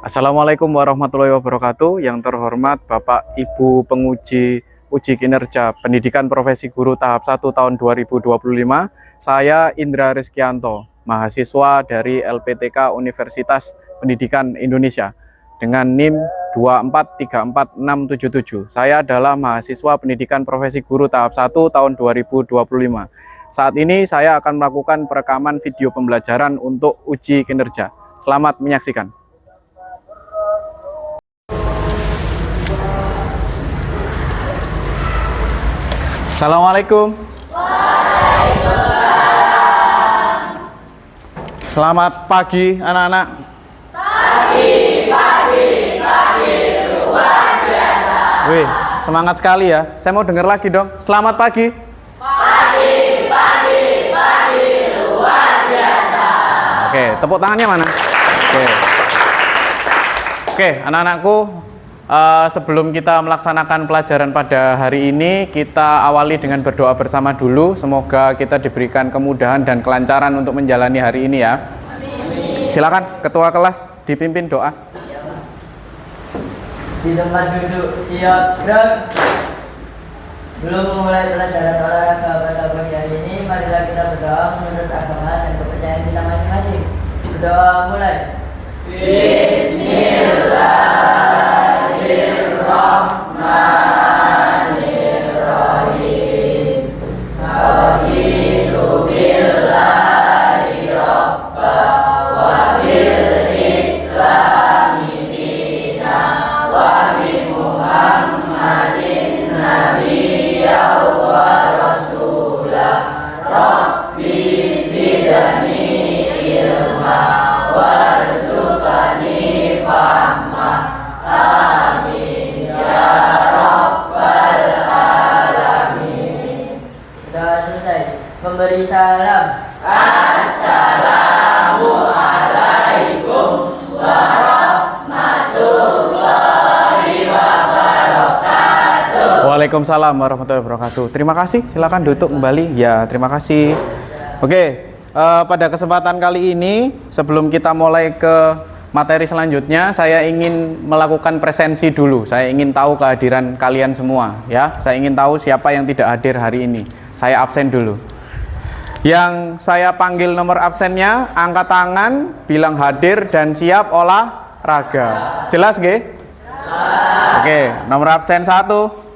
Assalamualaikum warahmatullahi wabarakatuh. Yang terhormat Bapak Ibu penguji uji kinerja pendidikan profesi guru tahap 1 tahun 2025. Saya Indra Rizkyanto, mahasiswa dari LPTK Universitas Pendidikan Indonesia dengan NIM 2434677. Saya adalah mahasiswa pendidikan profesi guru tahap 1 tahun 2025. Saat ini saya akan melakukan perekaman video pembelajaran untuk uji kinerja. Selamat menyaksikan. Assalamualaikum. Waalaikumsalam. Selamat pagi anak-anak. Pagi, luar biasa. Wih, semangat sekali ya. Saya mau dengar lagi dong. Selamat pagi. Pagi, luar biasa. Oke, tepuk tangannya mana? Oke, anak-anakku. Sebelum kita melaksanakan pelajaran pada hari ini, kita awali dengan berdoa bersama dulu. Semoga kita diberikan kemudahan dan kelancaran untuk menjalani hari ini ya. Amin. Silakan ketua kelas dipimpin doa. Di tempat duduk, siap, gerak. Belum memulai pelajaran olahraga pada pagi hari ini, marilah kita berdoa menurut agama dan kepercayaan kita masing-masing. Berdoa mulai. Bismillahirrahmanirrahim. Raditu billahi rabba wa bil islami dina wa bi Muhammadin nabiyya wa rasulah. Rabbi zidni ilma warzuqni fahma. Amin ya rabbal alamin. Sudah selesai. Memberi salam. Assalamualaikum warahmatullahi wabarakatuh. Waalaikumsalam warahmatullahi wabarakatuh. Terima kasih. Silakan duduk kembali. Ya, terima kasih. Oke, pada kesempatan kali ini, sebelum kita mulai ke materi selanjutnya, saya ingin melakukan presensi dulu. Saya ingin tahu kehadiran kalian semua ya. Saya ingin tahu siapa yang tidak hadir hari ini. Saya absen dulu. Yang saya panggil nomor absennya, angkat tangan, bilang hadir dan siap olahraga. Jelas nggih? Oke, nomor absen 1.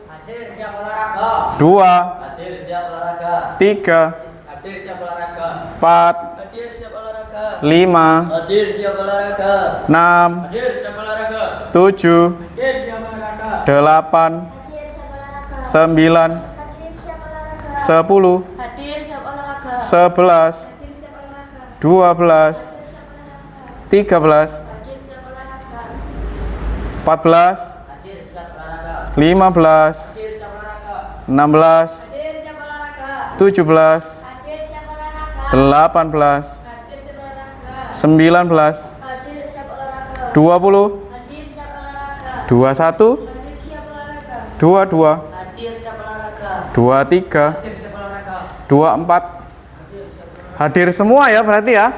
Hadir siap olahraga. 2. Hadir siap olahraga. 3. Hadir siap olahraga. 4. Hadir siap olahraga. 5. Hadir siap olahraga. 6. Hadir siap olahraga. 7. Hadir siap olahraga. 8. 9. 10. Hadir siap olahraga. 11. Hadir siap olahraga. 12. 13. Hadir siap olahraga. 14. Hadir siap olahraga. 15. Hadir siap olahraga. 16. Hadir siap olahraga. 17. Hadir siap olahraga. 18. Hadir siap olahraga. 19. Hadir siap olahraga. 20. Hadir siap olahraga. 21. Hadir siap olahraga. 22. Hadir siap olahraga. 23. Hadir siap olahraga. 24. Hadir semua ya berarti ya?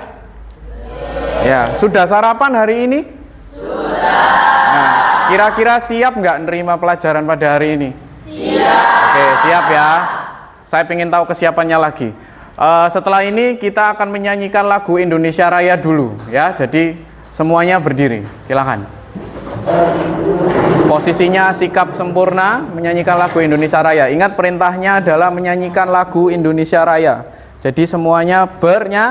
Ya, sudah sarapan hari ini? Sudah. Kira-kira siap nggak nerima pelajaran pada hari ini? Siap. Oke, siap ya. Saya ingin tahu kesiapannya lagi. Setelah ini kita akan menyanyikan lagu Indonesia Raya dulu ya. Jadi semuanya berdiri. Silakan. Posisinya sikap sempurna menyanyikan lagu Indonesia Raya. Ingat perintahnya adalah menyanyikan lagu Indonesia Raya. Jadi semuanya bernyanyi.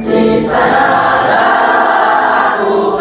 Di sanalah aku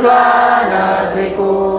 hiduplah negeriku.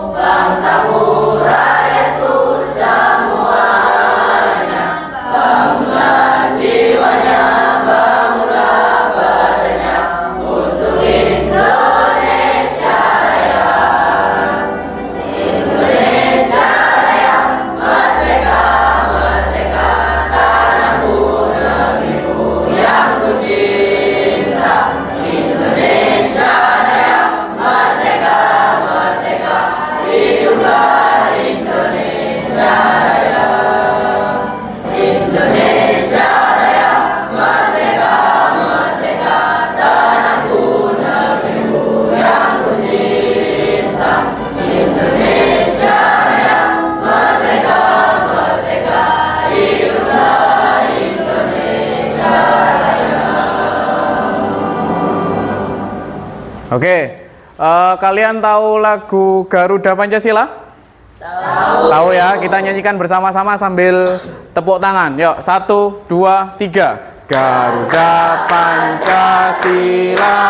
Oke, kalian tahu lagu Garuda Pancasila? Tahu ya, kita nyanyikan bersama-sama sambil tepuk tangan. Yuk, 1, 2, 3. Garuda Pancasila,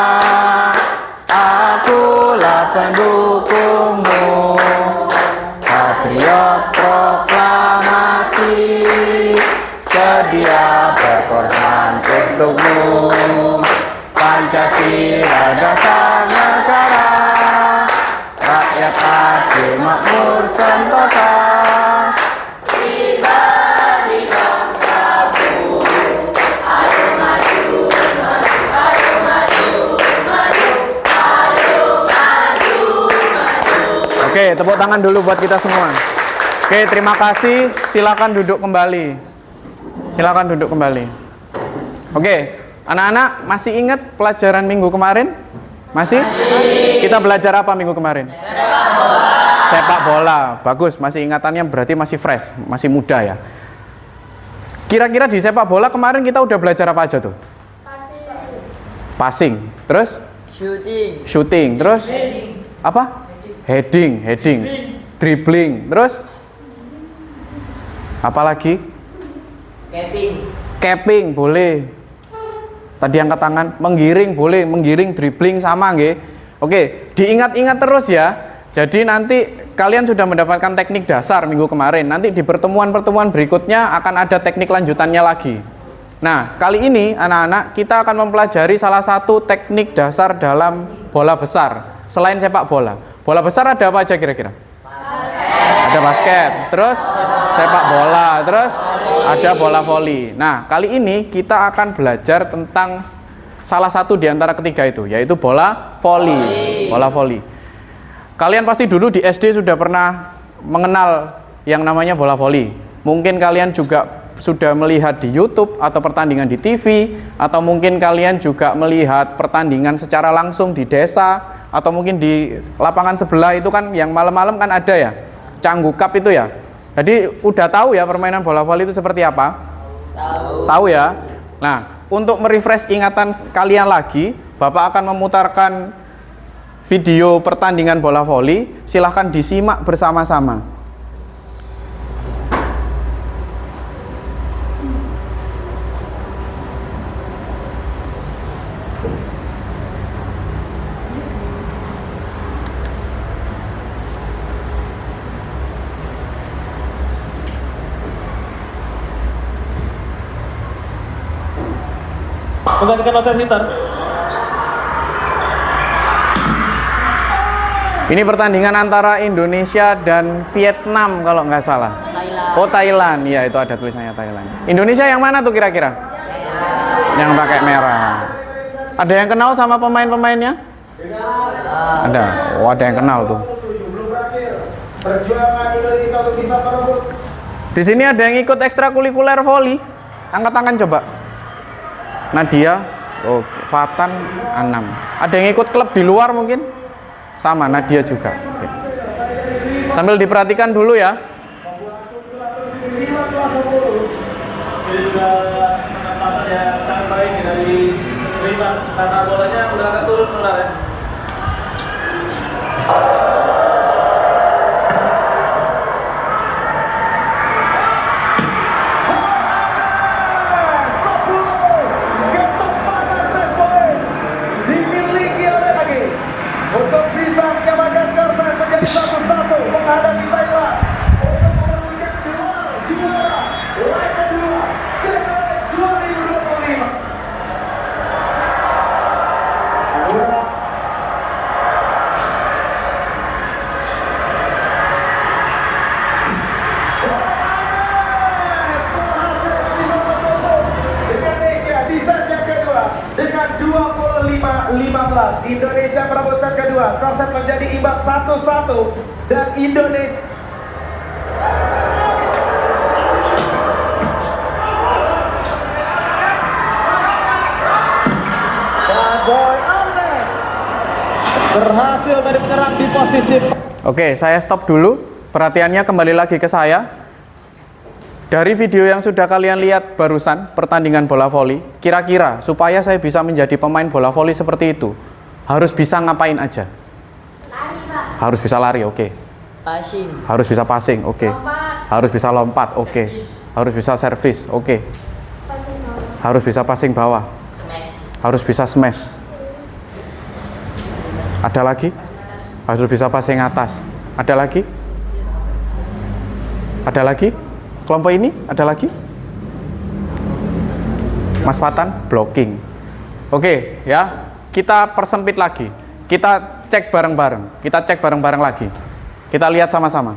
akulah pendukungmu. Patriot proklamasi, sedia berkorban untukmu. Pancasila dasar negara, rakyat adil makmur sentosa. Oke, tepuk tangan dulu buat kita semua. Oke, terima kasih. Silakan duduk kembali. Silakan duduk kembali. Oke, anak-anak masih ingat pelajaran minggu kemarin? Masih? Kita belajar apa minggu kemarin? Sepak bola. Bagus, masih ingatannya berarti masih fresh, masih muda ya. Kira-kira di sepak bola kemarin kita udah belajar apa aja tuh? Passing. Terus? Shooting. Terus? Apa? Heading. Dribbling. Terus? Apa lagi? Capping boleh. Tadi angkat tangan, menggiring boleh, menggiring, dribbling sama nggih. Oke, diingat-ingat terus ya. Jadi nanti kalian sudah mendapatkan teknik dasar minggu kemarin. Nanti di pertemuan-pertemuan berikutnya akan ada teknik lanjutannya lagi. Nah, kali ini anak-anak kita akan mempelajari salah satu teknik dasar dalam bola besar selain sepak bola. Bola besar ada apa aja kira-kira? Ada basket, terus sepak bola, terus ada bola voli. Nah, kali ini kita akan belajar tentang salah satu di antara ketiga itu, yaitu bola voli. Bola voli. Kalian pasti dulu di SD sudah pernah mengenal yang namanya bola voli. Mungkin kalian juga sudah melihat di YouTube atau pertandingan di TV, atau mungkin kalian juga melihat pertandingan secara langsung di desa, atau mungkin di lapangan sebelah itu kan yang malam-malam kan ada ya, Canggu Cup itu ya. Jadi udah tahu ya permainan bola voli itu seperti apa? Tahu ya. Nah, untuk merefresh ingatan kalian lagi, Bapak akan memutarkan video pertandingan bola voli. Silahkan disimak bersama-sama. Menggantikan wasit hitam. Ini pertandingan antara Indonesia dan Vietnam kalau nggak salah. Oh, Thailand. Ya, itu ada tulisannya Thailand. Indonesia yang mana tuh kira-kira? Yang pakai merah. Ada yang kenal sama pemain-pemainnya? Ada. Oh, ada yang kenal tuh. Di sini ada yang ikut ekstrakurikuler voli. Angkat tangan coba. Nadia, oh, Fatan, Anam. Ada yang ikut klub di luar mungkin? Sama, Nadia juga. Oke. Sambil diperhatikan dulu ya. Penempatan yang sangat baik dari Rima, karena bolanya sudah akan turun saudara. Untuk bisa menyamakan skor set menjadi 1-1 menghadapi Thailand untuk menentukan gelar juara leg kedua Semen 2025. Dengan 25-15 Indonesia merebut set kedua, skor set menjadi imbang 1-1 dan Indonesia Boy Arnes berhasil tadi menyerang di posisi. Oke, saya stop dulu. Perhatiannya kembali lagi ke saya. Dari video yang sudah kalian lihat barusan, pertandingan bola voli, kira-kira supaya saya bisa menjadi pemain bola voli seperti itu, harus bisa ngapain aja? Lari, Pak. Harus bisa lari, oke. Passing. Harus bisa passing, oke. Lompat. Harus bisa lompat, oke. Harus bisa servis, oke. Passing bawah. Harus bisa passing bawah. Smash. Harus bisa smash. Ada lagi? Harus bisa passing atas. Ada lagi? Ada lagi? Kelompok ini ada lagi? Mas Fatan, blocking. Oke, ya. Kita persempit lagi. Kita cek bareng-bareng. Kita cek bareng-bareng lagi. Kita lihat sama-sama.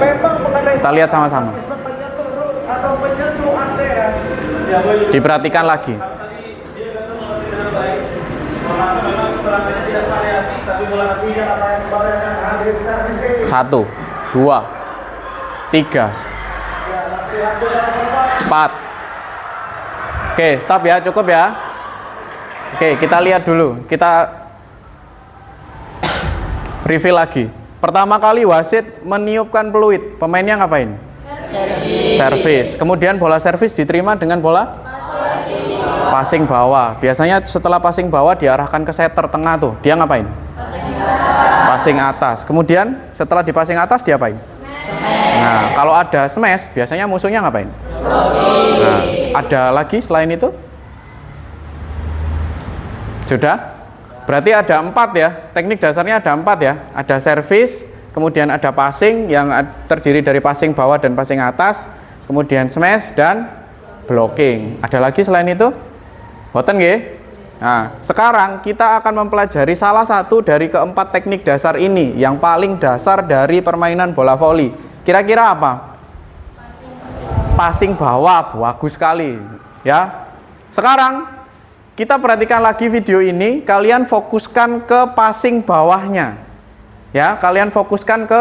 Memang mengenai Kita lihat sama-sama. menyentuh root atau menyentuh antara. Ya, Boy. Diperhatikan lagi. Tadi dia kan masih dengan baik. Merasa memang serangannya tidak variasi, tapi bola ketiga kata yang kembali akan hadir servis ini. 1, 2, 3, 4. Oke, stop ya, cukup ya. Oke, kita lihat dulu. Kita review lagi. Pertama kali wasit meniupkan peluit, pemainnya ngapain? Servis. Kemudian bola servis diterima dengan bola passing bawah. Biasanya setelah passing bawah diarahkan ke setter tengah tuh. Dia ngapain? Passing atas. Kemudian setelah di passing atas dia apain? Nah, kalau ada smash, biasanya musuhnya ngapain? Nah, ada lagi selain itu? Sudah? Berarti ada 4 ya. Teknik dasarnya ada 4 ya. Ada servis, kemudian ada passing yang terdiri dari passing bawah dan passing atas, kemudian smash dan blocking. Ada lagi selain itu? Boten nggih? Nah, sekarang kita akan mempelajari salah satu dari keempat teknik dasar ini yang paling dasar dari permainan bola voli. Kira-kira apa? Passing bawah, bagus sekali ya. Sekarang kita perhatikan lagi video ini, kalian fokuskan ke passing bawahnya. Ya, kalian fokuskan ke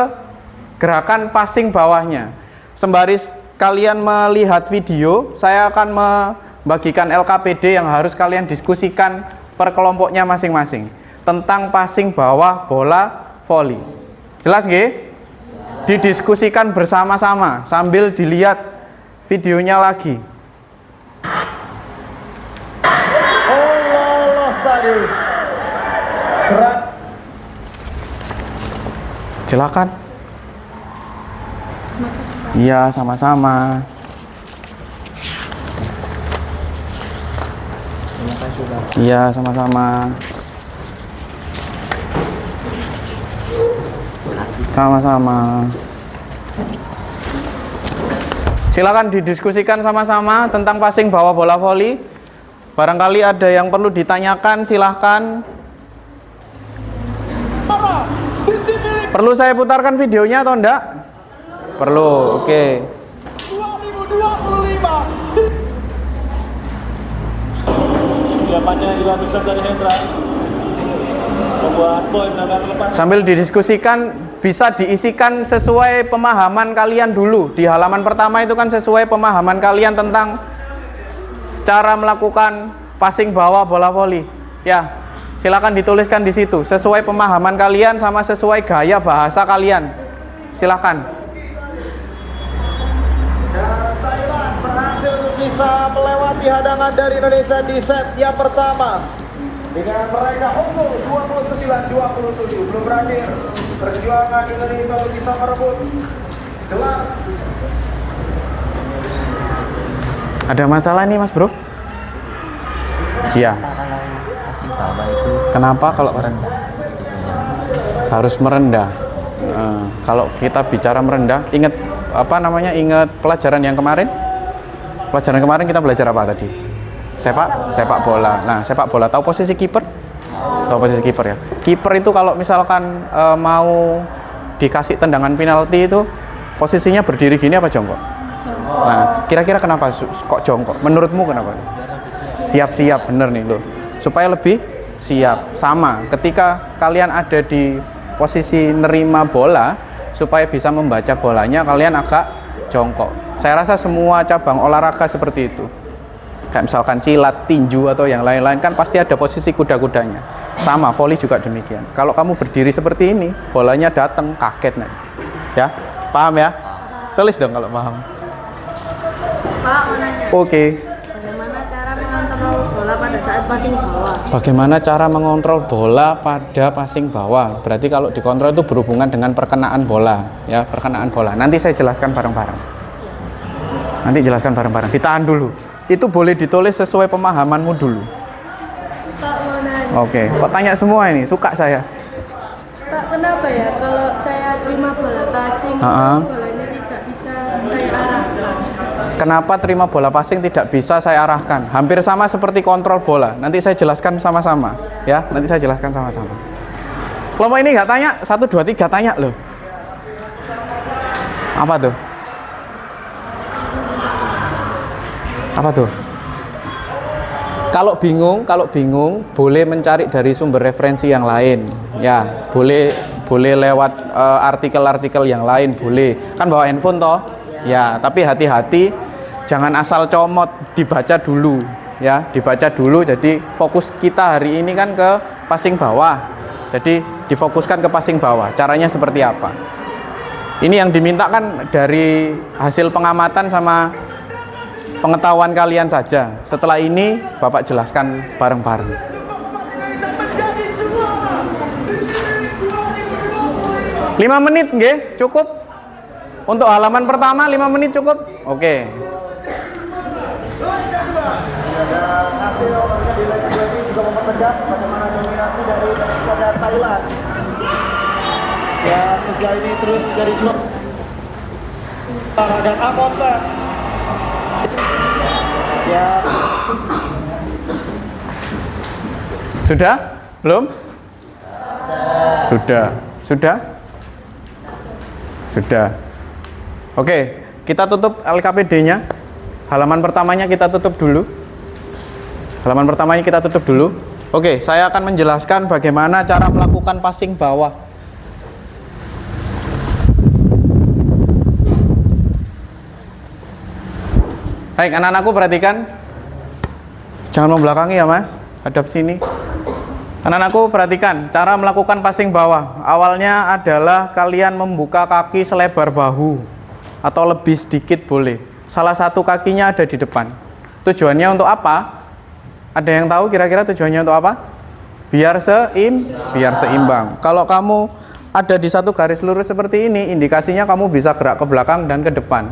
gerakan passing bawahnya. Sembari kalian melihat video, saya akan membagikan LKPD yang harus kalian diskusikan per kelompoknya masing-masing tentang passing bawah bola voli. Jelas nggih? Didiskusikan bersama-sama sambil dilihat videonya lagi. Oh, lolos tadi. Serat. Silakan. Iya, sama-sama. Terima kasih, Bang. Iya, sama-sama. Sama-sama. Silakan didiskusikan sama-sama tentang passing bawah bola voli. Barangkali ada yang perlu ditanyakan, silahkan. Perlu saya putarkan videonya atau enggak? Perlu, oke. 2025. Siapannya juga sukses dari Hendra. Membuat poin akan lepas. Sambil didiskusikan, bisa diisikan sesuai pemahaman kalian dulu. Di halaman pertama itu kan sesuai pemahaman kalian tentang cara melakukan passing bawah bola voli. Ya, silakan dituliskan di situ sesuai pemahaman kalian sama sesuai gaya bahasa kalian. Silakan. Dan Thailand berhasil bisa melewati hadangan dari Indonesia di set yang pertama dengan mereka unggul 29-27. Belum berakhir perjuangan Indonesia untuk bisa merebut gelar. Ada masalah nih, Mas Bro? Iya. Kalau passing bawah itu Kenapa kalau rendah. harus merendah. Kalau kita bicara merendah, ingat ingat pelajaran yang kemarin? Pelajaran kemarin kita belajar apa tadi? Sepak bola. Nah, sepak bola tahu posisi kiper? Tahu posisi kiper ya. Kiper itu kalau misalkan mau dikasih tendangan penalti itu posisinya berdiri gini apa jongkok? Nah, kira-kira kenapa kok jongkok? Menurutmu kenapa? Siap-siap, bener nih loh. Supaya lebih siap. Sama, ketika kalian ada di posisi nerima bola, supaya bisa membaca bolanya, kalian agak jongkok. Saya rasa semua cabang olahraga seperti itu. Kayak misalkan silat, tinju, atau yang lain-lain, kan pasti ada posisi kuda-kudanya. Sama, voli juga demikian. Kalau kamu berdiri seperti ini, bolanya datang, kaget nanti. Ya, paham ya? Tulis dong kalau paham. Pak, mau nanya. Oke. Bagaimana cara mengontrol bola pada saat passing bawah? Bagaimana cara mengontrol bola pada passing bawah? Berarti kalau dikontrol itu berhubungan dengan perkenaan bola, ya, perkenaan bola. Nanti saya jelaskan bareng-bareng. Nanti jelaskan bareng-bareng. Ditahan dulu. Itu boleh ditulis sesuai pemahamanmu dulu. Pak, mau nanya. Oke. Kok tanya semua ini? Suka saya. Pak, kenapa ya kalau saya terima bola passing, bolanya tidak bisa saya arahkan? Kenapa terima bola passing tidak bisa saya arahkan? Hampir sama seperti kontrol bola. Nanti saya jelaskan sama-sama. Ya, nanti saya jelaskan sama-sama. Kelompok ini nggak tanya, 1, 2, 3 tanya loh. Apa tuh? Apa tuh? Kalau bingung, boleh mencari dari sumber referensi yang lain. Ya, boleh lewat artikel-artikel yang lain, boleh. Kan bawa handphone toh? Ya, tapi hati-hati, jangan asal comot, dibaca dulu. Ya, dibaca dulu. Jadi fokus kita hari ini kan ke passing bawah. Jadi difokuskan ke passing bawah. Caranya seperti apa? Ini yang diminta kan dari hasil pengamatan sama pengetahuan kalian saja. Setelah ini Bapak jelaskan bareng-bareng. 5 menit nggih, cukup. Untuk halaman pertama 5 menit cukup. Oke. Ada hasil di leg kedua ini juga mempertegas bagaimana dominasi dari Indonesia dan Thailand. Ya, sejauh ini terus menjadi juara dan Amonta. Ya. Sudah? Belum? Sudah. Oke, kita tutup LKPD-nya. Halaman pertamanya kita tutup dulu. Oke, saya akan menjelaskan bagaimana cara melakukan passing bawah. Baik, anak-anakku perhatikan. Jangan membelakangi ya, Mas. Hadap sini. Anak-anakku perhatikan cara melakukan passing bawah. Awalnya adalah kalian membuka kaki selebar bahu atau lebih sedikit boleh. Salah satu kakinya ada di depan. Tujuannya untuk apa? Ada yang tahu kira-kira tujuannya untuk apa? Biar seimbang. Kalau kamu ada di satu garis lurus seperti ini, indikasinya kamu bisa gerak ke belakang dan ke depan.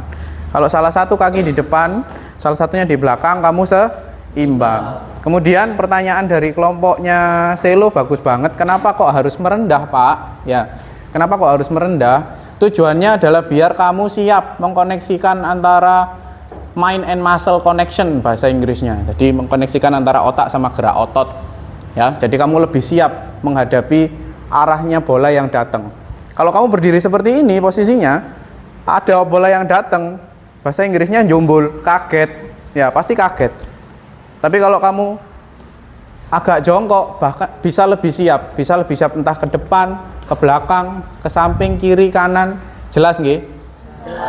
Kalau salah satu kaki di depan, salah satunya di belakang, kamu seimbang. Kemudian pertanyaan dari kelompoknya Selo bagus banget. Kenapa kok harus merendah, Pak? Ya, kenapa kok harus merendah? Tujuannya adalah biar kamu siap mengkoneksikan antara mind and muscle connection bahasa Inggrisnya. Jadi mengkoneksikan antara otak sama gerak otot. Ya, jadi kamu lebih siap menghadapi arahnya bola yang datang. Kalau kamu berdiri seperti ini posisinya, ada bola yang datang, bahasa Inggrisnya jombol, kaget. Ya, pasti kaget. Tapi kalau kamu agak jongkok, bahkan bisa lebih siap entah ke depan, ke belakang, ke samping, kiri, kanan. Jelas nggih?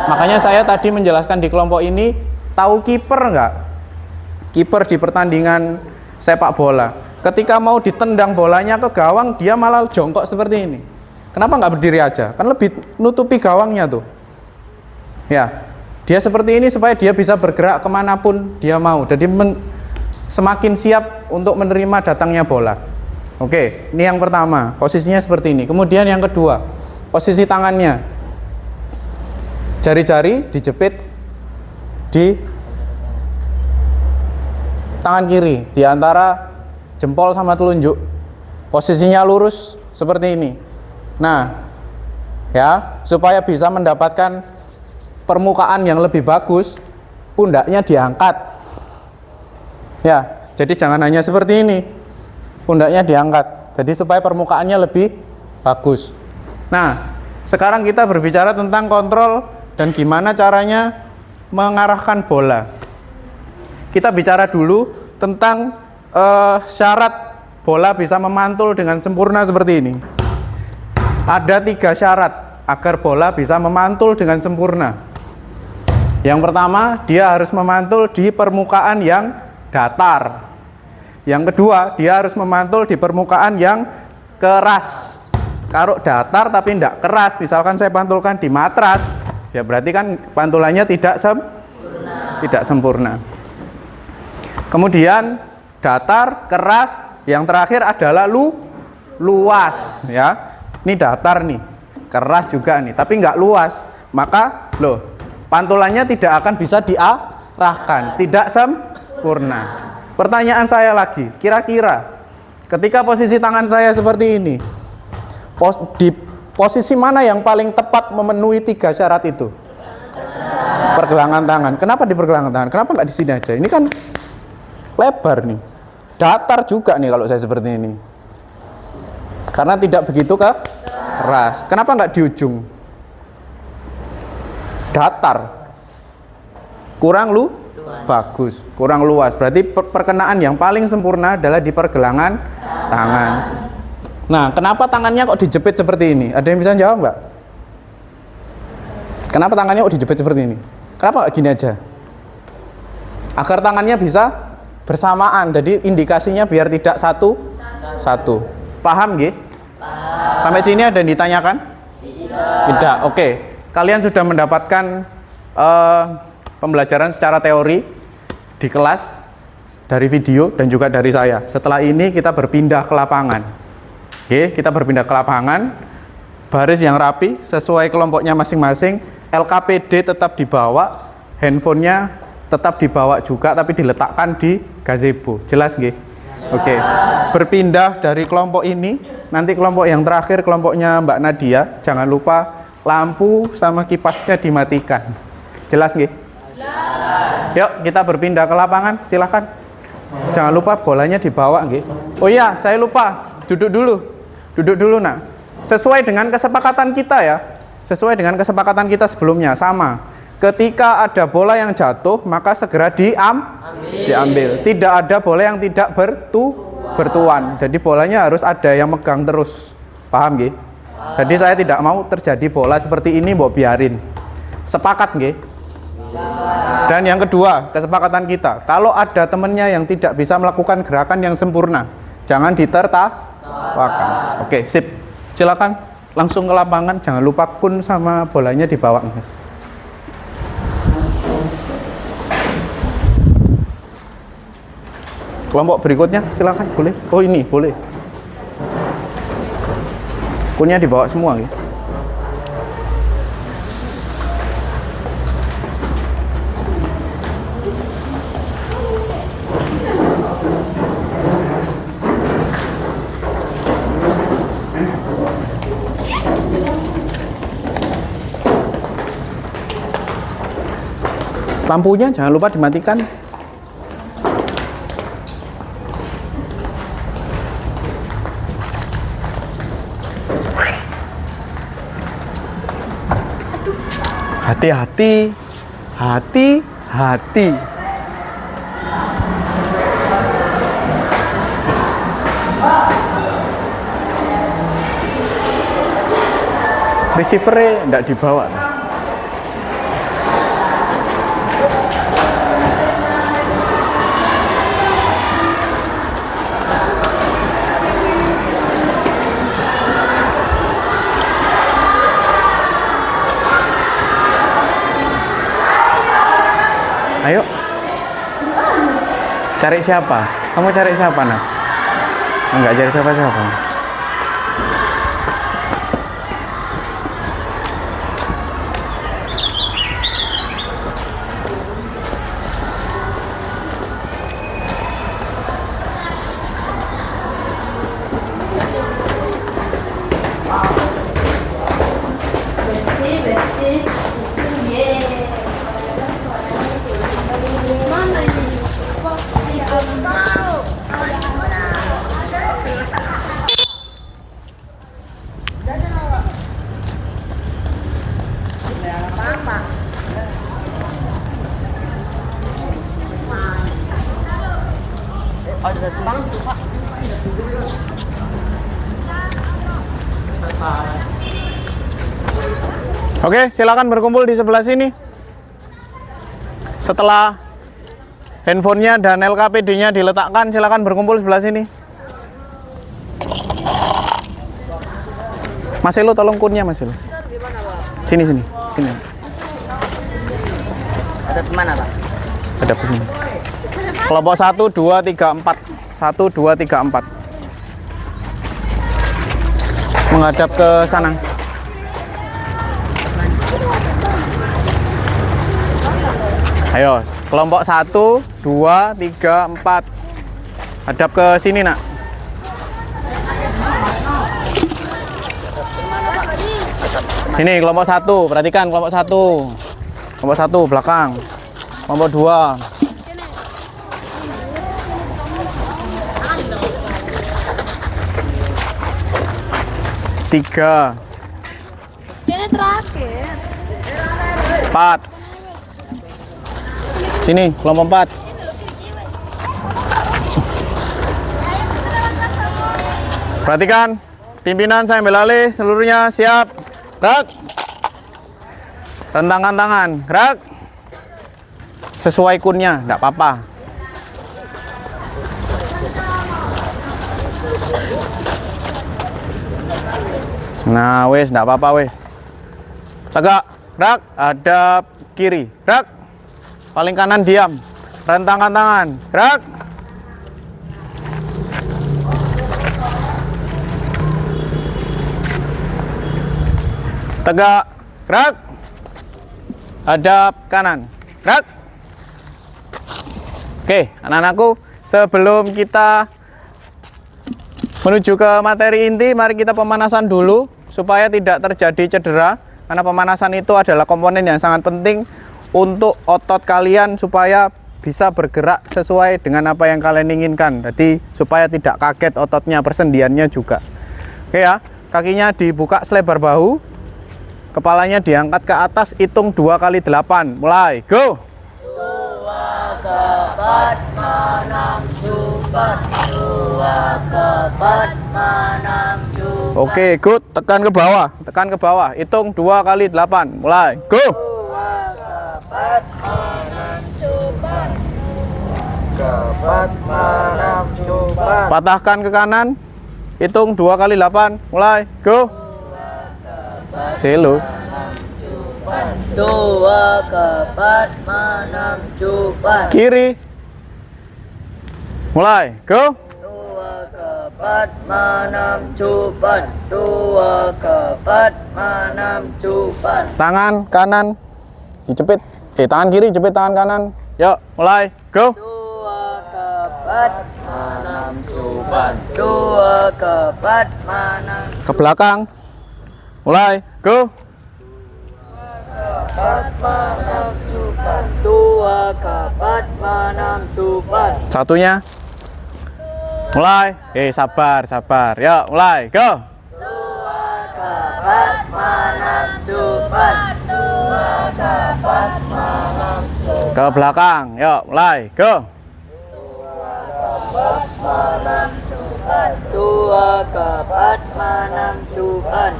Makanya saya tadi menjelaskan di kelompok ini, tahu kiper nggak? Kiper di pertandingan sepak bola. Ketika mau ditendang bolanya ke gawang, dia malah jongkok seperti ini. Kenapa nggak berdiri aja? Kan lebih nutupi gawangnya tuh. Ya, dia seperti ini supaya dia bisa bergerak kemanapun dia mau. Jadi semakin siap untuk menerima datangnya bola. Oke, ini yang pertama, posisinya seperti ini. Kemudian yang kedua, posisi tangannya. Jari-jari dijepit di tangan kiri, di antara jempol sama telunjuk. Posisinya lurus seperti ini. Nah, ya, supaya bisa mendapatkan permukaan yang lebih bagus, pundaknya diangkat. Ya, jadi jangan hanya seperti ini. Pundaknya diangkat. Jadi supaya permukaannya lebih bagus. Nah, sekarang kita berbicara tentang kontrol dan gimana caranya mengarahkan bola. Kita bicara dulu tentang syarat bola bisa memantul dengan sempurna seperti ini. Ada 3 syarat agar bola bisa memantul dengan sempurna. Yang pertama, dia harus memantul di permukaan yang datar. Yang kedua, dia harus memantul di permukaan yang keras. Kalau datar tapi tidak keras, misalkan saya pantulkan di matras, ya berarti kan pantulannya tidak sempurna. Kemudian datar, keras, yang terakhir adalah luas, ya. Ini datar nih, keras juga nih, tapi nggak luas, maka pantulannya tidak akan bisa diarahkan, tidak sempurna. Pertanyaan saya lagi, kira-kira ketika posisi tangan saya seperti ini, di posisi mana yang paling tepat memenuhi 3 syarat itu? Pergelangan tangan. Kenapa di pergelangan tangan? Kenapa nggak di sini aja? Ini kan lebar nih, datar juga nih kalau saya seperti ini, karena tidak begitu keras. Kenapa nggak di ujung? Datar, kurang bagus, kurang luas. Berarti perkenaan yang paling sempurna adalah di pergelangan tangan. Nah, kenapa tangannya kok dijepit seperti ini? Ada yang bisa jawab nggak? Kenapa tangannya kok dijepit seperti ini? Kenapa nggak gini aja? Agar tangannya bisa bersamaan. Jadi indikasinya biar tidak satu. Paham nggih? Sampai sini ada yang ditanyakan? Tidak. Oke. Kalian sudah mendapatkan pembelajaran secara teori di kelas, dari video dan juga dari saya. Setelah ini kita berpindah ke lapangan. Oke, kita berpindah ke lapangan. Baris yang rapi sesuai kelompoknya masing-masing. LKPD tetap dibawa, handphonenya tetap dibawa juga, tapi diletakkan di gazebo. Jelas nggih? Oke. Berpindah dari kelompok ini, nanti kelompok yang terakhir, kelompoknya Mbak Nadia, jangan lupa lampu sama kipasnya dimatikan. Jelas nggih? Yuk, kita berpindah ke lapangan, silahkan. Jangan lupa bolanya dibawa nggih. Oh iya, saya lupa. Duduk dulu nak. Sesuai dengan kesepakatan kita ya. Sesuai dengan kesepakatan kita sebelumnya, sama. Ketika ada bola yang jatuh, maka segera diambil. Tidak ada bola yang tidak bertuan. Jadi bolanya harus ada yang megang terus. Paham nggih? Jadi saya tidak mau terjadi bola seperti ini, mbok biarin. Sepakat nggih? Dan yang kedua, kesepakatan kita, kalau ada temennya yang tidak bisa melakukan gerakan yang sempurna, jangan ditertawakan. Oke, sip. Silakan langsung ke lapangan, jangan lupa kun sama bolanya dibawa, Mas. Kelompok berikutnya, silakan, boleh. Oh ini, boleh. Kunnya dibawa semua, ya. Lampunya jangan lupa dimatikan. Hati-hati, hati-hati. Receiver-nya enggak dibawa. Ayo. Cari siapa? Kamu cari siapa, nak? Enggak cari siapa-siapa. Oke, silakan berkumpul di sebelah sini. Setelah handphonenya dan LKPD-nya diletakkan, silakan berkumpul sebelah sini. Mas Elo, tolong kunnya Mas Elo. Sini. Ada kemana, Pak? Ada di sini. Kelompok 1, 2, 3, 4. 1, 2, 3, 4. Menghadap ke sana. Ayo, kelompok 1, 2, 3, 4. Hadap ke sini, Nak. Sini, kelompok 1. Perhatikan kelompok 1. Kelompok 1 belakang. Kelompok 2. Tiga. Ini terakhir. 4. Sini, kelompok 4. Perhatikan, pimpinan saya ambil alih, seluruhnya siap. Gerak. Rentangkan tangan, gerak. Sesuai kunnya, enggak apa-apa. Nah, wes, enggak apa-apa, wes. Tegak, gerak, hadap kiri, gerak. Paling kanan diam. Rentangkan tangan, gerak. Tegak, gerak. Hadap kanan, gerak. Oke, anak-anakku, sebelum kita menuju ke materi inti, mari kita pemanasan dulu supaya tidak terjadi cedera. Karena pemanasan itu adalah komponen yang sangat penting untuk otot kalian supaya bisa bergerak sesuai dengan apa yang kalian inginkan. Jadi supaya tidak kaget ototnya, persendiannya juga. Oke ya, kakinya dibuka selebar bahu, kepalanya diangkat ke atas, hitung 2 kali 8. Mulai, go! 2 ke 4 menang super. 2 ke 4 menang super. Oke, good. Tekan ke bawah, tekan ke bawah. Hitung 2 kali 8. Mulai, go! 2 ke 4 menang super. 2 ke 4 menang super. Patahkan ke kanan. Hitung 2 kali 8. Mulai, go! Selo. 2 ke 4 menang super. Kiri. Mulai, go! 2 ke 4 menang super. 2 ke 4 menang super. Tangan kanan dijepit. Tangan kiri jepit tangan kanan. Yuk, mulai, go! 2 ke 4 menang super. 2 ke 4 menang Ke belakang. Mulai, go! 4 menang super. 2 ke 4 menang super. Satunya. Mulai. Sabar. Yuk, mulai, go! 2 ke 4 menang super. 2 ke 4 menang super. Ke belakang. Yuk, mulai, go! 2 ke 4 menang super.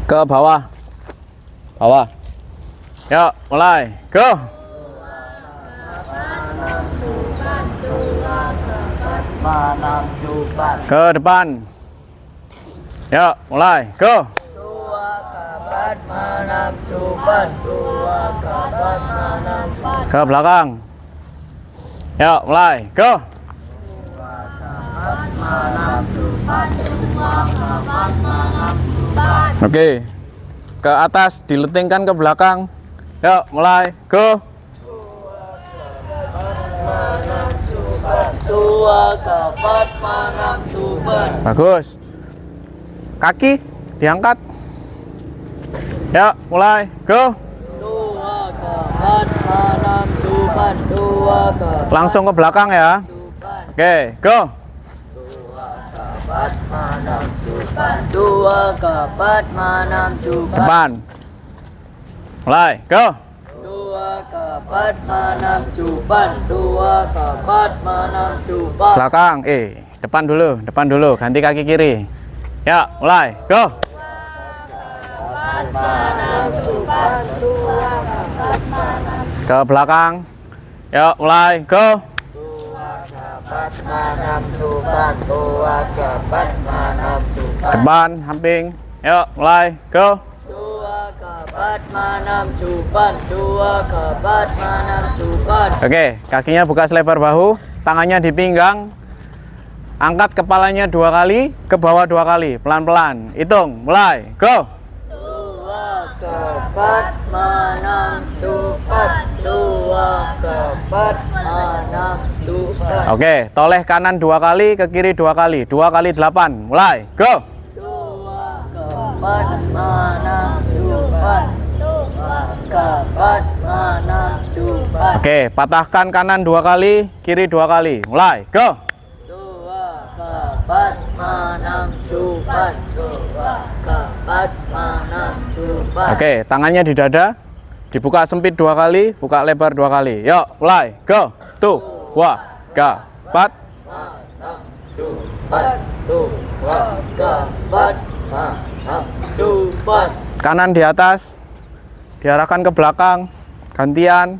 Ke bawah. Yuk, mulai, go! Menang super. Ke depan. Yuk, mulai, go! 2 ke 4 menang super. 2 ke 4 menang super. Ke belakang. Yuk, mulai, go! Oke. Ke atas diletingkan ke belakang. Yuk, mulai, go! 2 ke 4 menang super. Bagus. Kaki diangkat. Yuk, mulai, go! 2 ke 4 menang super. 2 ke Langsung ke belakang ya. super. Oke, go! 2 ke 4 menang super. Dua kapat manam cupan. Depan. Mulai, go. Dua kapat manam cupan. Dua kapat manam cupan. Belakang, depan dulu, ganti kaki kiri. Ya, mulai, go. Ke belakang. Yuk, mulai, go. Depan, samping. Yuk, mulai, go. Dua kapat manam cupan. Dua kapat manam cupan. Oke, kakinya buka selebar bahu, tangannya di pinggang. Angkat kepalanya 2 kali, ke bawah 2 kali, pelan-pelan. Hitung, mulai, go. Dua kapat manam cupan. Dua kapat manam cupan. Oke, toleh kanan 2 kali, ke kiri 2 kali. 2 kali 8, mulai, go. Dua kapat manam cupan. Dua kapat manam cupan. Oke, patahkan kanan 2 kali, kiri 2 kali. Mulai, go. Dua kapat manam cupan. Dua kapat manam cupan. Oke, tangannya di dada. Dibuka sempit 2 kali, buka lebar 2 kali. Yuk, mulai, go. Tuh, wah, ga, pat. Manam cupan. Dua kapat manam cupan. Kanan di atas. Diarahkan ke belakang. Gantian.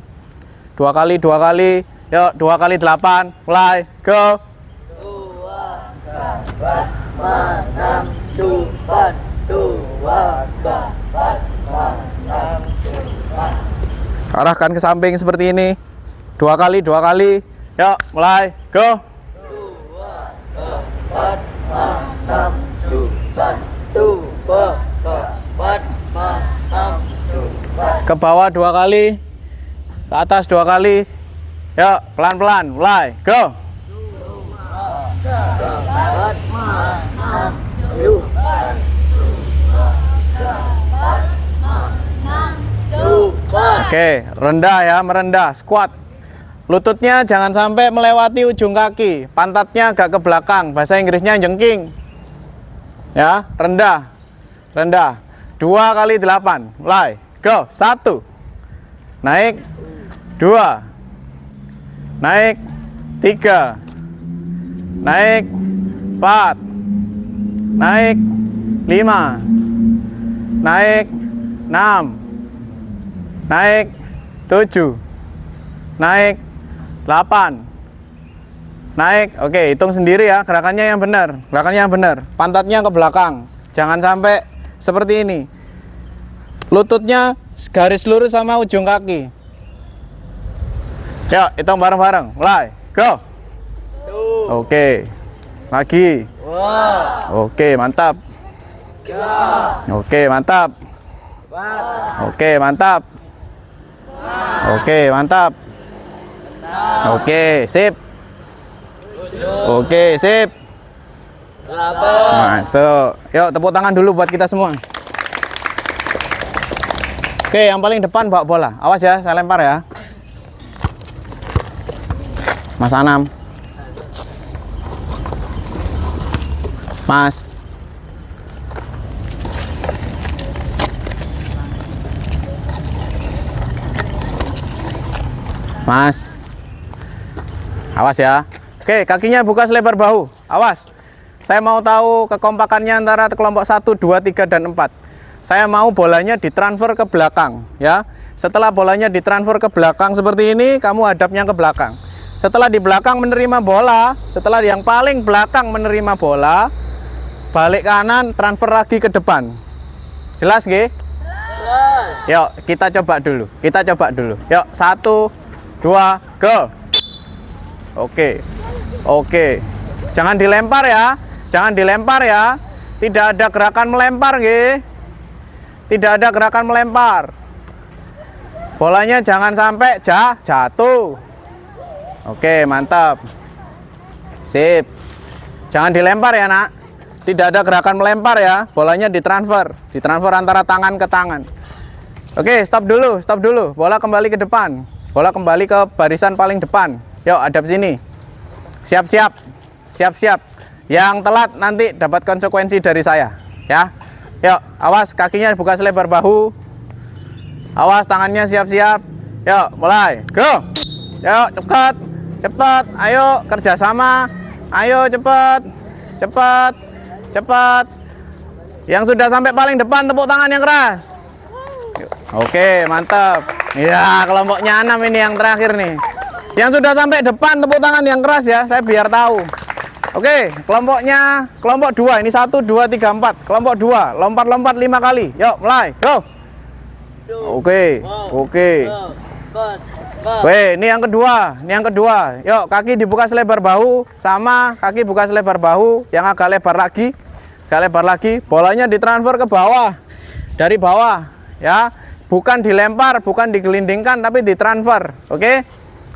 2 kali, 2 kali. Yuk, 2 kali 8. Mulai, go. Dua kapat manam cupan. Dua kapat manam cupan. Arahkan ke samping seperti ini. 2 kali, 2 kali. Yuk, mulai, go. Dua kapat manam cupan. Dua kapat manam cupan. Ke bawah 2 kali. Ke atas 2 kali. Yuk, pelan-pelan. Mulai, go. Kapat manam cupan. Cupan. Oke, rendah ya, merendah, squat. Lututnya jangan sampai melewati ujung kaki. Pantatnya agak ke belakang. Bahasa Inggrisnya jengking. Ya, rendah. Rendah. 2 kali 8. Mulai. Go. 1. Naik. 2. Naik. 3. Naik. 4. Naik. 5. Naik. 6. Naik. 7. Naik. 8. Naik. Oke, hitung sendiri ya. Gerakannya yang benar. Gerakannya yang benar. Pantatnya ke belakang. Jangan sampai seperti ini. Lututnya garis lurus sama ujung kaki. Yuk, hitung bareng-bareng. Mulai. Go. Oke. Lagi. Oke, mantap. Oke, mantap. Oke, mantap. Oke, mantap. Oke, sip. Oke, sip. Masuk. Yuk, tepuk tangan dulu buat kita semua. Oke, yang paling depan bawa bola. Awas ya, saya lempar ya. Mas Anam. Mas. Mas. Awas ya. Oke, kakinya buka selebar bahu. Awas. Saya mau tahu kekompakannya antara kelompok 1, 2, 3, dan 4. Saya mau bolanya ditransfer ke belakang, ya. Setelah bolanya ditransfer ke belakang seperti ini, kamu hadapnya ke belakang. Setelah di belakang menerima bola, setelah yang paling belakang menerima bola, balik kanan, transfer lagi ke depan. Jelas, nggih? Jelas. Yuk, kita coba dulu. Kita coba dulu. Yuk, 1, 2, go. Oke. Oke. Jangan dilempar ya. Jangan dilempar ya. Tidak ada gerakan melempar, nggih. Tidak ada gerakan melempar. Bolanya jangan sampai jatuh. Oke, mantap. Sip. Jangan dilempar ya, Nak. Tidak ada gerakan melempar ya. Bolanya ditransfer. Ditransfer antara tangan ke tangan. Oke, stop dulu, stop dulu. Bola kembali ke depan. Bola kembali ke barisan paling depan. Yuk, hadap sini. Siap-siap. Siap-siap. Yang telat nanti dapat konsekuensi dari saya, ya. Yuk, awas kakinya buka selebar bahu. Awas tangannya siap-siap. Yuk, mulai. Go. Yuk, cepat. Cepat. Ayo kerjasama. Ayo cepat. Cepat. Cepat. Yang sudah sampai paling depan tepuk tangan yang keras. Oke, mantap. Ya, kelompoknya 6 ini yang terakhir nih. Yang sudah sampai depan tepuk tangan yang keras ya, saya biar tahu. Oke, kelompoknya kelompok 2. Ini 1 2 3 4. Kelompok 2, lompat-lompat 5 kali. Yuk, mulai. Go. Oke. Oke. Oke, ini yang kedua. Ini yang kedua. Yuk, kaki dibuka selebar bahu sama kaki buka selebar bahu yang agak lebar lagi. Agak lebar lagi. Bolanya ditransfer ke bawah. Dari bawah, ya. Bukan dilempar, bukan digelindingkan tapi ditransfer. Oke?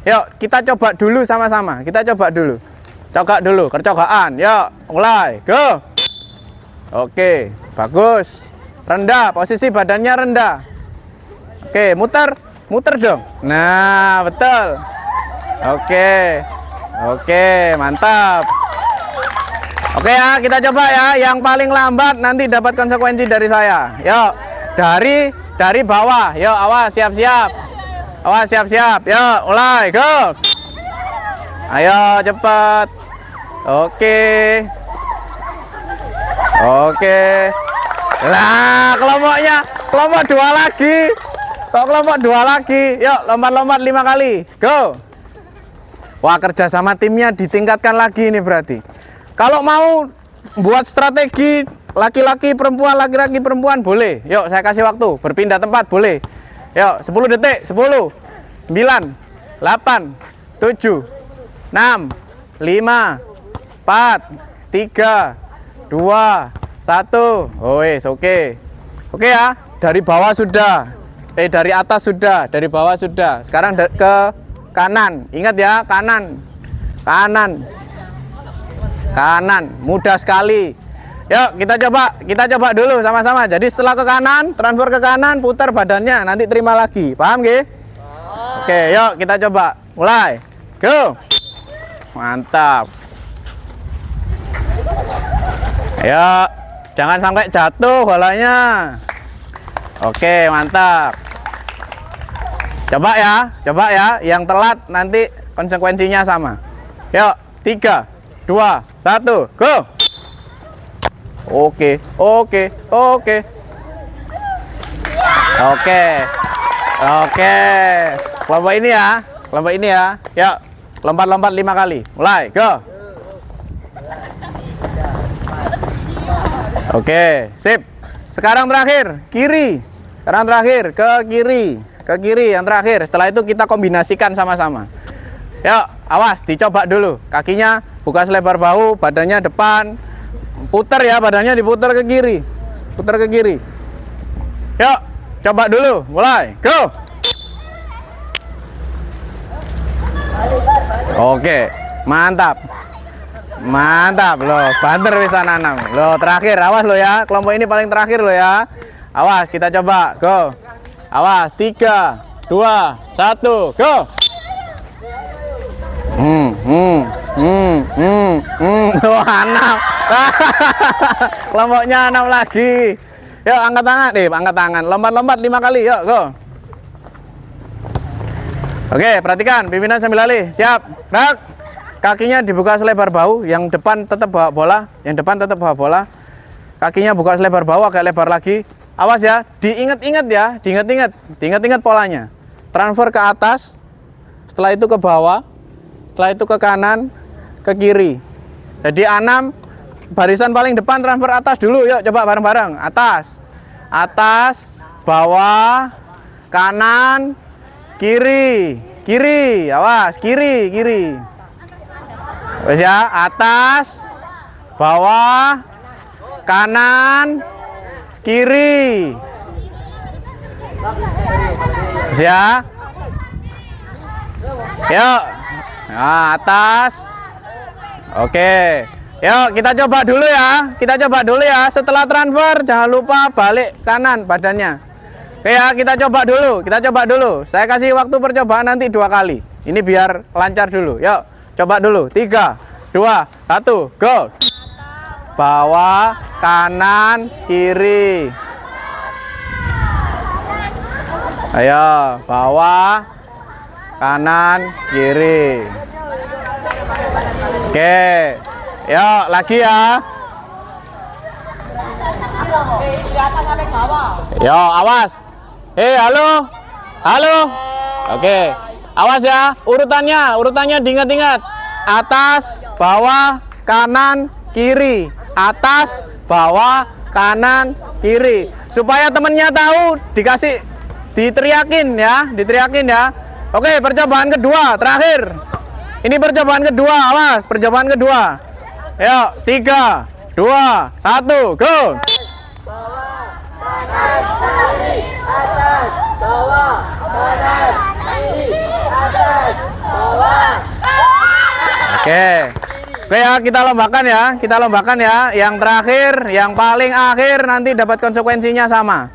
Yuk, kita coba dulu sama-sama. Kita coba dulu. Cokak dulu, kercokaan. Yuk, mulai. Go. Oke, bagus. Rendah, posisi badannya rendah. Oke, muter. Muter dong. Nah, betul. Oke. Oke, mantap. Oke ya, kita coba ya. Yang paling lambat nanti dapat konsekuensi dari saya. Yuk, dari bawah. Yuk, awas, siap-siap. Awas, siap-siap. Yuk, mulai. Go. Ayo, cepat. Oke. Oke. Lah, kelompok 2 lagi. Kok kelompok 2 lagi? Yuk, lompat-lompat 5 kali. Go. Wah, kerja sama timnya ditingkatkan lagi ini berarti. Kalau mau buat strategi laki-laki perempuan, laki-laki perempuan boleh. Yuk, saya kasih waktu. Berpindah tempat boleh. Yuk, 10 detik. 10, 9, 8, 7, 6, 5, 4, 3, 2, 1. Oh, oke. Oke ya, dari bawah sudah. Dari atas sudah, dari bawah sudah. Sekarang ke kanan. Ingat ya, kanan. Kanan. Kanan, mudah sekali. Yuk, kita coba dulu sama-sama. Jadi setelah ke kanan, transfer ke kanan, putar badannya, nanti terima lagi. Paham nggih? Oke, yuk kita coba. Mulai. Go. Mantap. Ayo, jangan sampai jatuh bolanya. Oke, mantap. Coba ya. Yang telat nanti konsekuensinya sama. Yuk, 3, 2, 1, go. Oke. Kelompok ini ya. Yuk, lompat-lompat 5 kali. Mulai, go. Oke, sip. Sekarang terakhir, kiri. Sekarang terakhir, ke kiri. Ke kiri yang terakhir. Setelah itu kita kombinasikan sama-sama. Yuk, awas, dicoba dulu. Kakinya buka selebar bahu, badannya depan. Putar ya, badannya diputar ke kiri. Putar ke kiri. Yuk, coba dulu. Mulai, go. Oke, mantap. Mantap loh, banter bisa nanam. Loh, terakhir, awas lo ya. Kelompok ini paling terakhir lo ya. Awas, kita coba. Go. Awas, 3, 2, 1, go. Wah, 6. Kelompoknya 6 lagi. Yuk, angkat tangan. Angkat tangan. Lompat-lompat 5 kali. Yuk, go. Oke, perhatikan. Pimpinan sambil alih. Siap. Gerak. Kakinya dibuka selebar bahu, yang depan tetap bawa bola, Kakinya buka selebar bahu, agak lebar lagi. Awas ya, diingat-ingat polanya. Transfer ke atas, setelah itu ke bawah, setelah itu ke kanan, ke kiri. Jadi 6, barisan paling depan transfer atas dulu. Yuk, coba bareng-bareng. Atas, bawah, kanan, kiri. Awas, kiri. Wes ya, atas, bawah, kanan, kiri. Wes ya. Yuk. Nah, atas. Oke. Yuk, kita coba dulu ya. Setelah transfer jangan lupa balik kanan badannya. Oke ya, kita coba dulu. Saya kasih waktu percobaan nanti 2 kali. Ini biar lancar dulu. Yuk. Coba dulu, 3, 2, 1, go. bawah, kanan, kiri. Ayo, bawah, kanan, kiri. Oke, yuk lagi ya. Yo, awas. Halo, halo. Oke, awas ya. Urutannya diingat-ingat. Atas, bawah, kanan, kiri. Atas, bawah, kanan, kiri. Supaya temennya tahu, diteriakin ya. Oke, percobaan kedua, terakhir. Ini percobaan kedua, awas, percobaan kedua. Yuk, 3, 2, 1, go. Oke ya, kita lombakan ya. Yang terakhir, yang paling akhir nanti dapat konsekuensinya sama.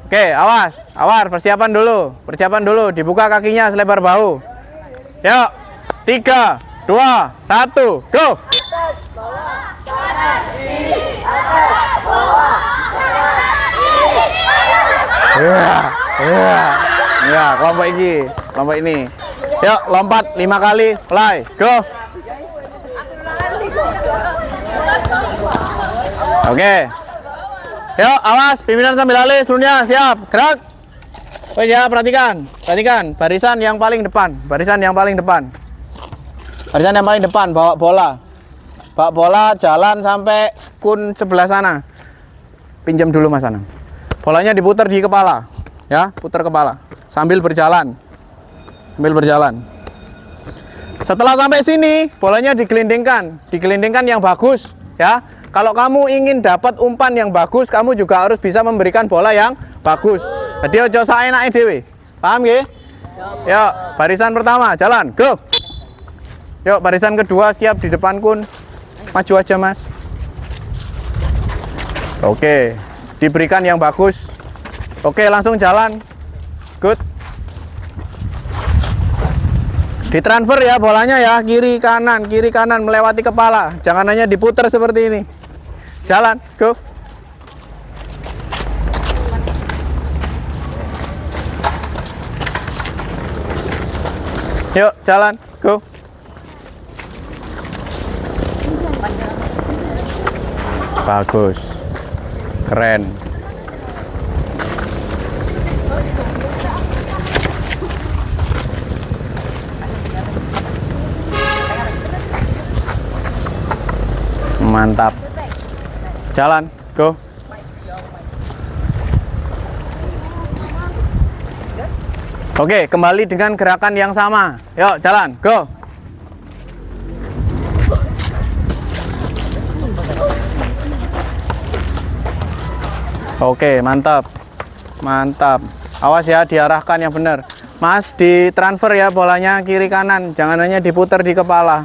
Oke, awas, persiapan dulu, dibuka kakinya selebar bahu. Yuk, 3, 2, 1, go. Atas, bawah, kanan, kiri, atas, bawah, kanan, kiri, atas. Ya, kelompok ini. Yuk, lompat 5 kali, play, go. Oke. Yuk, awas, pimpinan sambil alih, seluruhnya siap, gerak. Oh ya, perhatikan, barisan yang paling depan, bawa bola, jalan sampai kun sebelah sana. Pinjam dulu Mas Anang. Bolanya diputar di kepala, ya, putar kepala, sambil berjalan. Setelah sampai sini, bolanya digelindingkan yang bagus, ya. Kalau kamu ingin dapat umpan yang bagus, kamu juga harus bisa memberikan bola yang bagus. Jadi ojo saenake dhewe. Paham nggih? Yuk, barisan pertama, jalan, go. Yuk, barisan kedua siap di depan kun. Maju aja, Mas. Oke, diberikan yang bagus. Oke, langsung jalan. Good. Ditransfer ya bolanya ya, kiri kanan melewati kepala. Jangan hanya diputar seperti ini. Jalan, go. Yuk, jalan, go. Bagus. Keren. Mantap. Jalan, go. Oke, kembali dengan gerakan yang sama. Yuk, jalan, go. Oke, mantap. Awas ya, diarahkan yang benar. Mas, ditransfer ya bolanya kiri kanan. Jangan hanya diputar di kepala.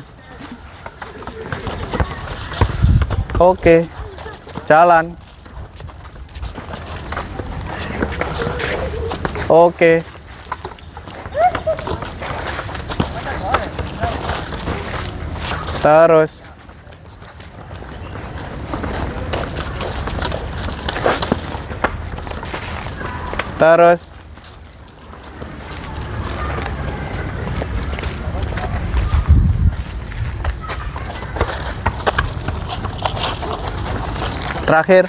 Oke, jalan. Oke. Terus. Terakhir.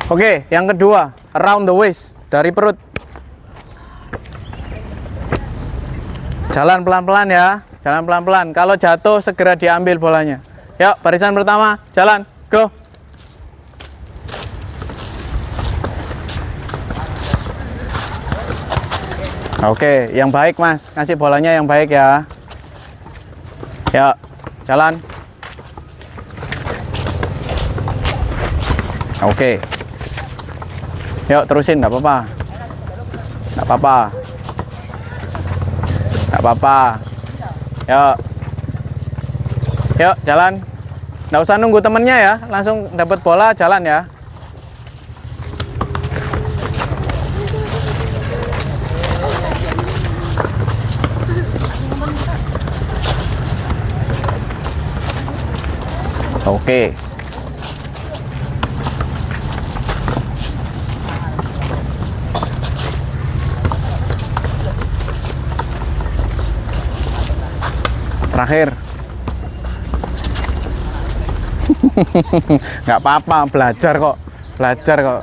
Oke, yang kedua, around the waist, dari perut. Jalan pelan-pelan ya, jalan pelan-pelan. Kalau jatuh segera diambil bolanya. Yuk, barisan pertama, jalan, go. Oke, yang baik Mas, kasih bolanya yang baik ya. Yuk, jalan. Oke. Yuk, terusin, nggak apa-apa. Yuk, jalan. Nggak usah nunggu temennya ya, langsung dapat bola, jalan ya. Oke. Terakhir. Nggak apa-apa, belajar kok,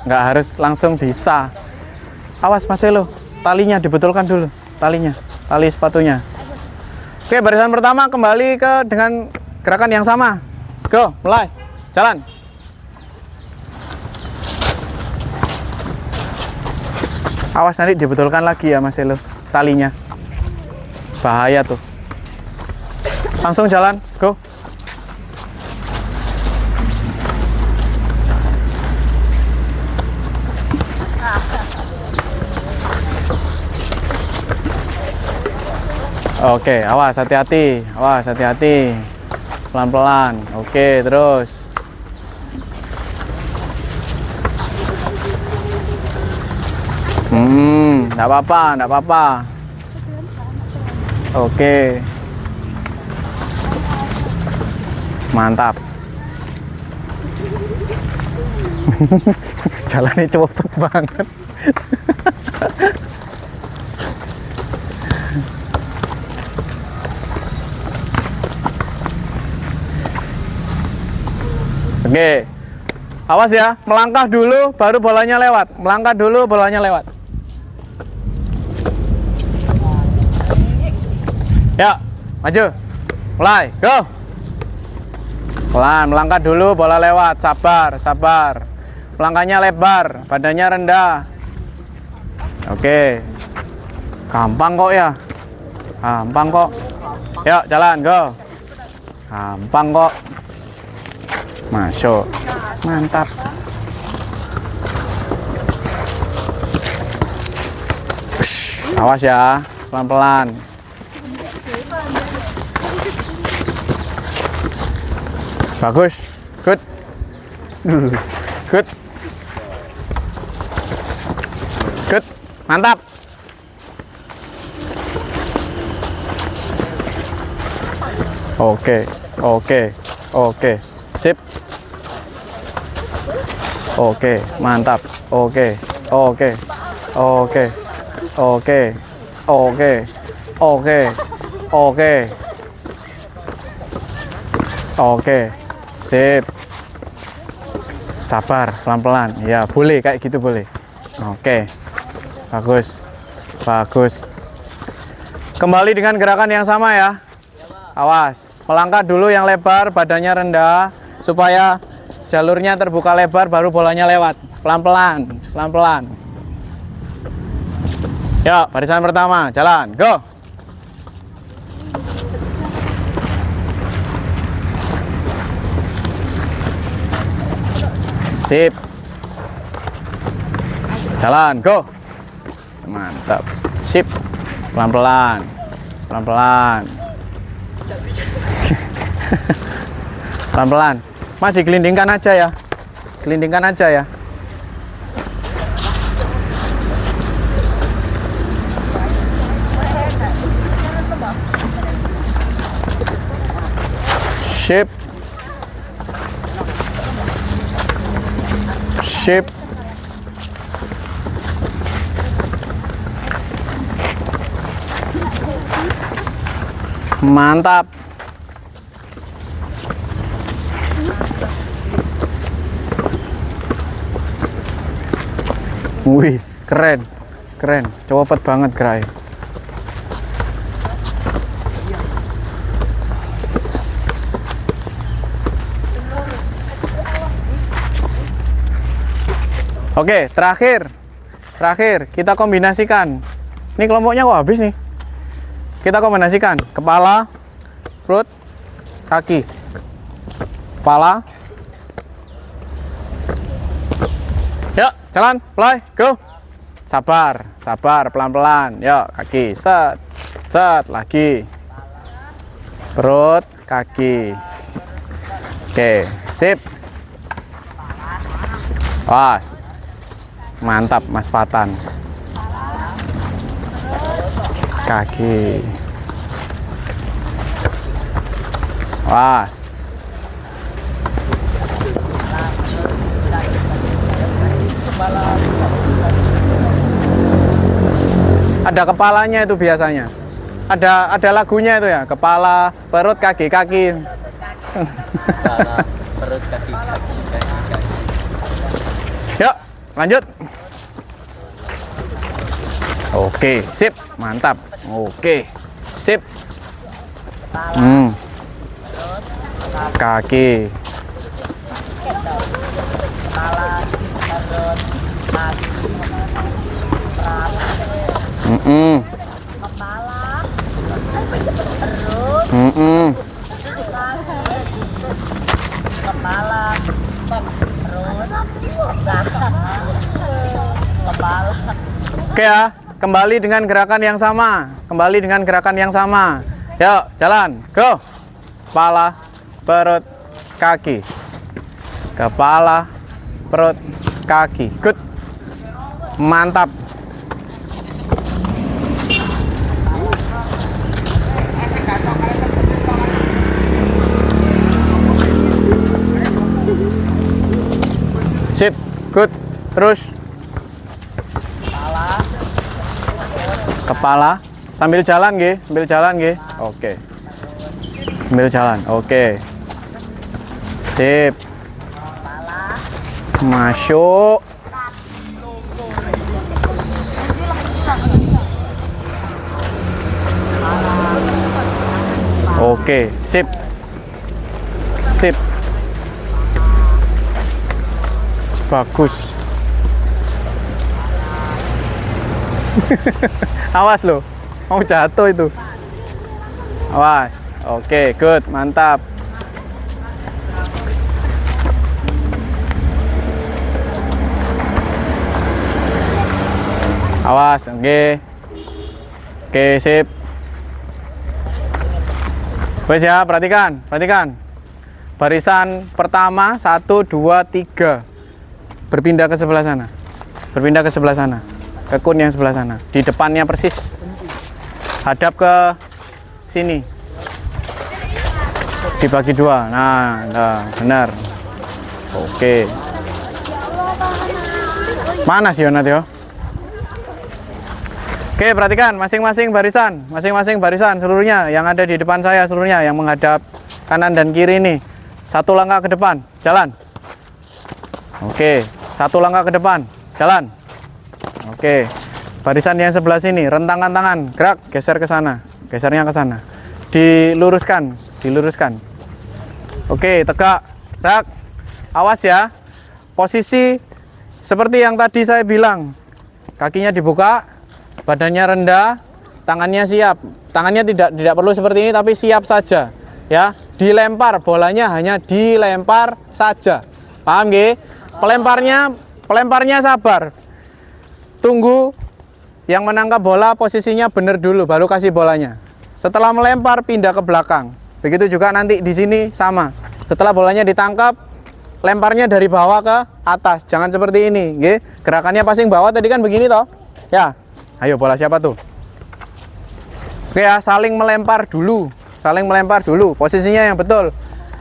nggak harus langsung bisa. Awas Mas Elo, talinya dibetulkan dulu, tali sepatunya. Oke, barisan pertama kembali dengan gerakan yang sama. Go, mulai, jalan. Awas nanti dibetulkan lagi ya Mas Elo, talinya. Bahaya tuh. Langsung jalan, go. Oke, awas hati-hati, pelan-pelan. Oke, terus. Nggak apa-apa. Oke. Mantap. Jalannya cepet banget. Oke, awas ya, melangkah dulu baru bolanya lewat. Ya, maju, mulai, go. Pelan, melangkah dulu, bola lewat, sabar. Melangkahnya lebar, badannya rendah. Oke, gampang kok ya, Yuk, jalan, go. Gampang kok. Masuk, mantap. Awas ya, pelan-pelan. Bagus, good, mantap. Oke, sip. Oke, mantap. Oke. Sip. Sabar, pelan-pelan. Ya, boleh kayak gitu boleh. Oke. Bagus. Kembali dengan gerakan yang sama ya. Awas, melangkah dulu yang lebar, badannya rendah supaya jalurnya terbuka lebar baru bolanya lewat. Pelan-pelan. Yuk, barisan pertama, jalan, go. Sip. Jalan, go. Mantap. Sip. Pelan-pelan. Pelan-pelan. Mas digelindingkan aja ya. Sip. Mantap. Wih, keren. Cepet banget gerai. Oke, terakhir kita kombinasikan. Ini kelompoknya kok habis nih. Kita kombinasikan kepala, perut, kaki. Kepala. Yuk, jalan, mulai, go. Sabar, pelan-pelan. Yuk, kaki, set, lagi. Perut, kaki. Oke, sip. Was. Mantap Mas Fatan. Kaki. Was. Ada kepalanya itu biasanya. Ada lagunya itu ya, kepala, perut, kaki. Kepala, perut, kaki. Yuk, lanjut. Oke, sip, mantap. Oke, sip. Kaki. Oke ya, kembali dengan gerakan yang sama. Yuk, jalan, go. Kepala, perut, kaki. Kepala, perut, kaki. Good. Mantap. Sip, good. Terus kepala sambil jalan nggih, Oke. Sambil jalan. Oke. Sip. Masuk. Oke, sip. Bagus. Awas loh, mau jatuh itu. Awas. Oke, good, mantap. Awas, oke. Oke, sip. Wes ya, perhatikan. Barisan pertama 1, 2, 3. Berpindah ke sebelah sana. Ke kun yang sebelah sana. Di depannya persis. Hadap ke sini. Dibagi 2. Nah, benar. Oke. Mana sih Yonat ya? Oke, perhatikan masing-masing barisan seluruhnya yang ada di depan saya, seluruhnya yang menghadap kanan dan kiri ini. 1 langkah ke depan, jalan. Oke, 1 langkah ke depan, jalan. Oke, barisan yang sebelah sini, rentangkan tangan, gerak, geser ke sana, gesernya ke sana. Diluruskan. Oke, tegak, gerak. Awas ya. Posisi seperti yang tadi saya bilang. Kakinya dibuka, badannya rendah, tangannya siap. Tangannya tidak perlu seperti ini, tapi siap saja. Ya, dilempar, bolanya hanya dilempar saja. Paham nggih? Pelemparnya sabar. Tunggu yang menangkap bola posisinya benar dulu, baru kasih bolanya. Setelah melempar pindah ke belakang. Begitu juga nanti di sini sama. Setelah bolanya ditangkap, lemparnya dari bawah ke atas. Jangan seperti ini, nggih. Gerakannya passing bawah tadi kan begini toh. Ya. Ayo bola siapa tuh? Oke ya, saling melempar dulu. Posisinya yang betul.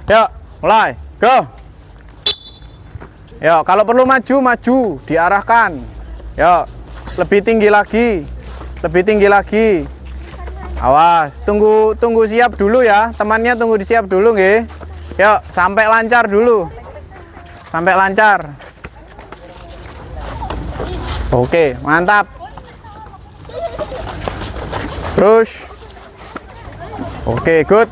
Yuk, mulai. Go. Yuk, kalau perlu maju, diarahkan. Yuk, lebih tinggi lagi. Awas, tunggu siap dulu ya. Temannya tunggu disiap dulu nggih. Yuk, sampai lancar dulu. Oke, mantap. Terus. Oke, good.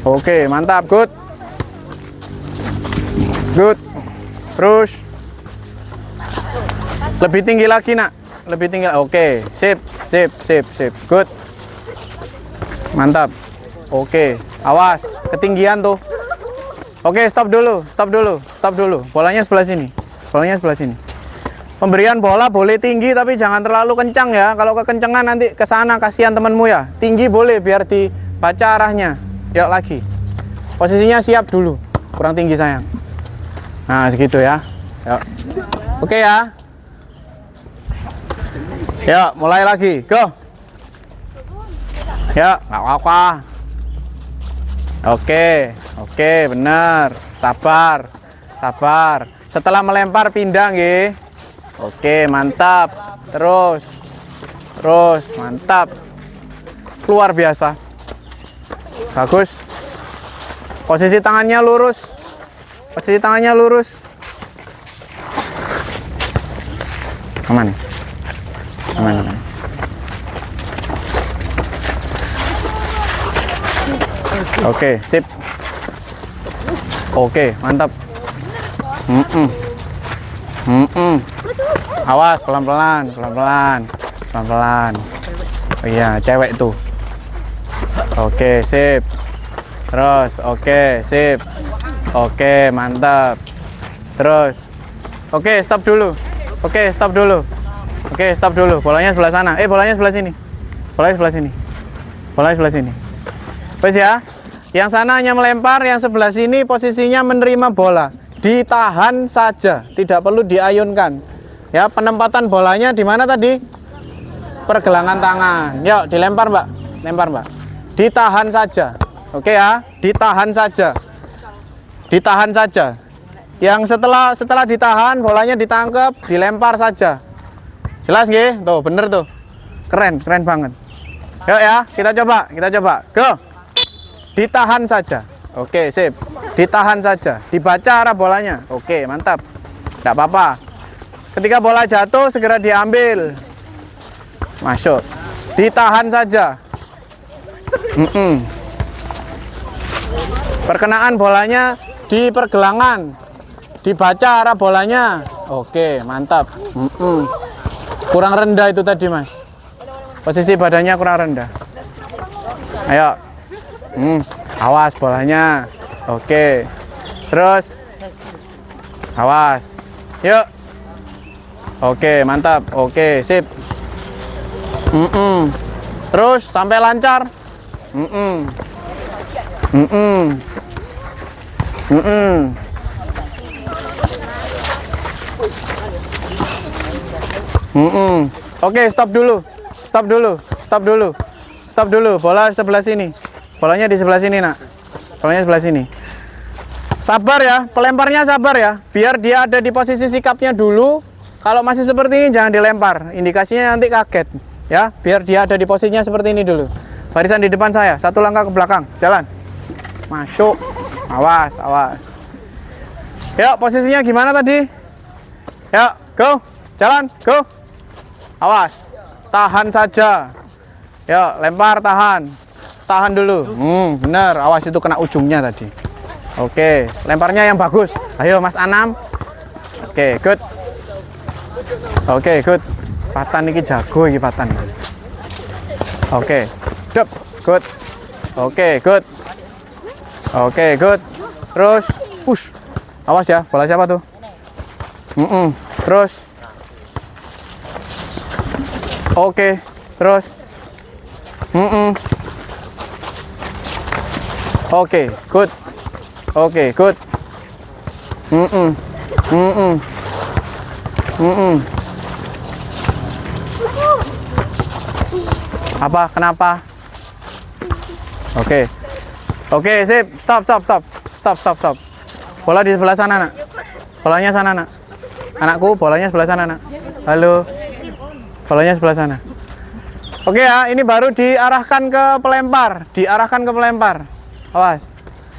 Oke, mantap, good. Terus. Lebih tinggi lagi, Nak. Oke, sip. Good. Mantap. Oke, awas, ketinggian tuh. Oke, stop dulu. Bolanya sebelah sini. Pemberian bola boleh tinggi tapi jangan terlalu kencang ya. Kalau kekencangan nanti ke sana kasihan temenmu ya. Tinggi boleh biar dibaca arahnya. Yuk lagi. Posisinya siap dulu. Kurang tinggi sayang. Nah, segitu ya. Yuk. Oke ya. Yuk, mulai lagi. Go. Ya, nggak apa-apa. Oke, benar. Sabar. Setelah melempar pindah nggih. Oke, mantap. Terus. Mantap. Luar biasa. Bagus. Posisi tangannya lurus. Aman. Oke, sip. Oke, mantap. Awas, pelan-pelan. Oh iya, cewek tuh. Oke, sip. Terus, oke, sip. Oke, mantap. Terus. Oke, stop dulu. Bolanya sebelah sana. Bolanya sebelah sini. Wes ya. Yang sana hanya melempar, yang sebelah sini posisinya menerima bola. Ditahan saja, tidak perlu diayunkan. Ya, penempatan bolanya di mana tadi? Pergelangan tangan. Yuk, dilempar, Mbak. Ditahan saja. Oke ya, ditahan saja. Yang setelah ditahan, bolanya ditangkap, dilempar saja. Jelas nggih? Tuh, bener tuh. Keren banget. Yuk ya, kita coba. Go. Ditahan saja. Oke, sip. Ditahan saja. Dibaca arah bolanya. Oke, mantap. Tidak apa-apa. Ketika bola jatuh, segera diambil. Masuk. Ditahan saja. Perkenaan bolanya di pergelangan. Dibaca arah bolanya. Oke, mantap. Kurang rendah itu tadi, Mas. Posisi badannya kurang rendah. Ayo. Awas bolanya. Oke. Terus. Awas. Yuk. Oke, mantap. Oke, sip. Terus sampai lancar. Oke, stop dulu. Bola sebelah sini. Bolanya di sebelah sini, Nak. Bolanya sebelah sini. Sabar ya, pelemparnya sabar ya. Biar dia ada di posisi sikapnya dulu. Kalau masih seperti ini jangan dilempar. Indikasinya nanti kaget. Ya, biar dia ada di posisinya seperti ini dulu. Barisan di depan saya, satu langkah ke belakang. Jalan. Masuk. Awas. Yuk, posisinya gimana tadi? Yuk, go. Jalan, go. Awas. Tahan saja. Yuk, lempar, tahan. Tahan dulu. Bener, awas itu kena ujungnya tadi. Oke, lemparnya yang bagus. Ayo Mas Anam. Oke, good. Patan ini jago ini Patan. Oke, dep, good. Oke, good. Terus, push. Awas ya, bola siapa tuh? Terus. Oke, terus. Oke, good. Apa? Kenapa? Oke, sip. Stop. Bola di sebelah sana, Nak. Bolanya sana, Nak. Anakku, bolanya sebelah sana, Nak. Halo. Bolanya sebelah sana. Oke ya, ini baru diarahkan ke pelempar. Awas.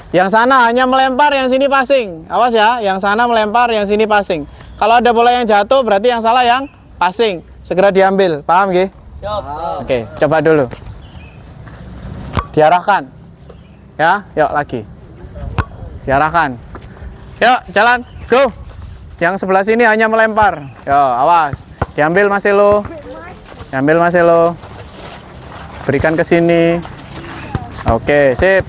Yang sana hanya melempar, yang sini passing. Awas ya, yang sana melempar, yang sini passing. Kalau ada bola yang jatuh, berarti yang salah yang passing. Segera diambil. Paham nggih? Oke, coba dulu. Diarahkan. Ya, yuk lagi. Diarahkan. Yuk, jalan. Go. Yang sebelah sini hanya melempar. Yo, awas. Diambil Marcelo. Berikan ke sini. Oke, sip.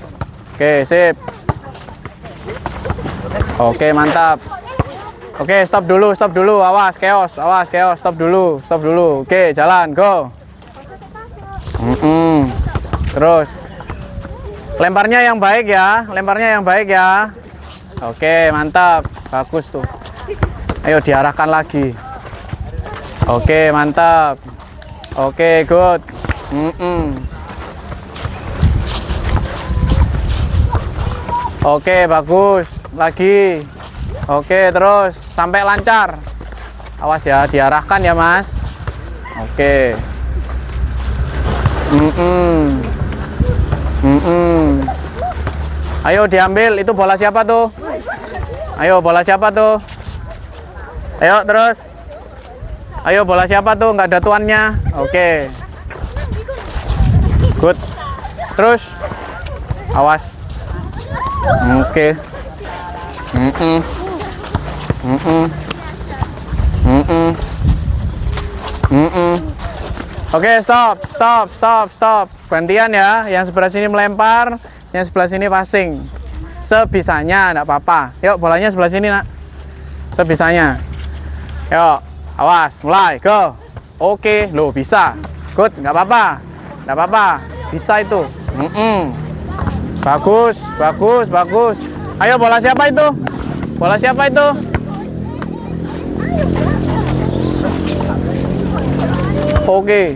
Oke, mantap. Oke, stop dulu. Awas, chaos. Stop dulu. Oke, jalan, go. Terus. Lemparnya yang baik ya. Oke, mantap. Bagus tuh. Ayo diarahkan lagi. Oke, mantap. Oke, good. Oke, bagus. Lagi. Oke, terus sampai lancar. Awas ya, diarahkan ya Mas. Oke. Ayo diambil, itu bola siapa tuh? Ayo bola siapa tuh? Ayo terus. Ayo bola siapa tuh? Nggak ada tuannya. Oke. Good. Terus. Awas. Oke. Oke, stop. Gantian ya. Yang sebelah sini melempar, yang sebelah sini passing. Sebisanya, enggak apa-apa. Yuk, bolanya sebelah sini, Nak. Sebisanya. Yuk, awas, mulai, go. Oke, loh bisa. Good, nggak apa-apa. Nggak apa-apa. Bisa itu. Bagus. Ayo, bola siapa itu? Bola siapa itu? Oke,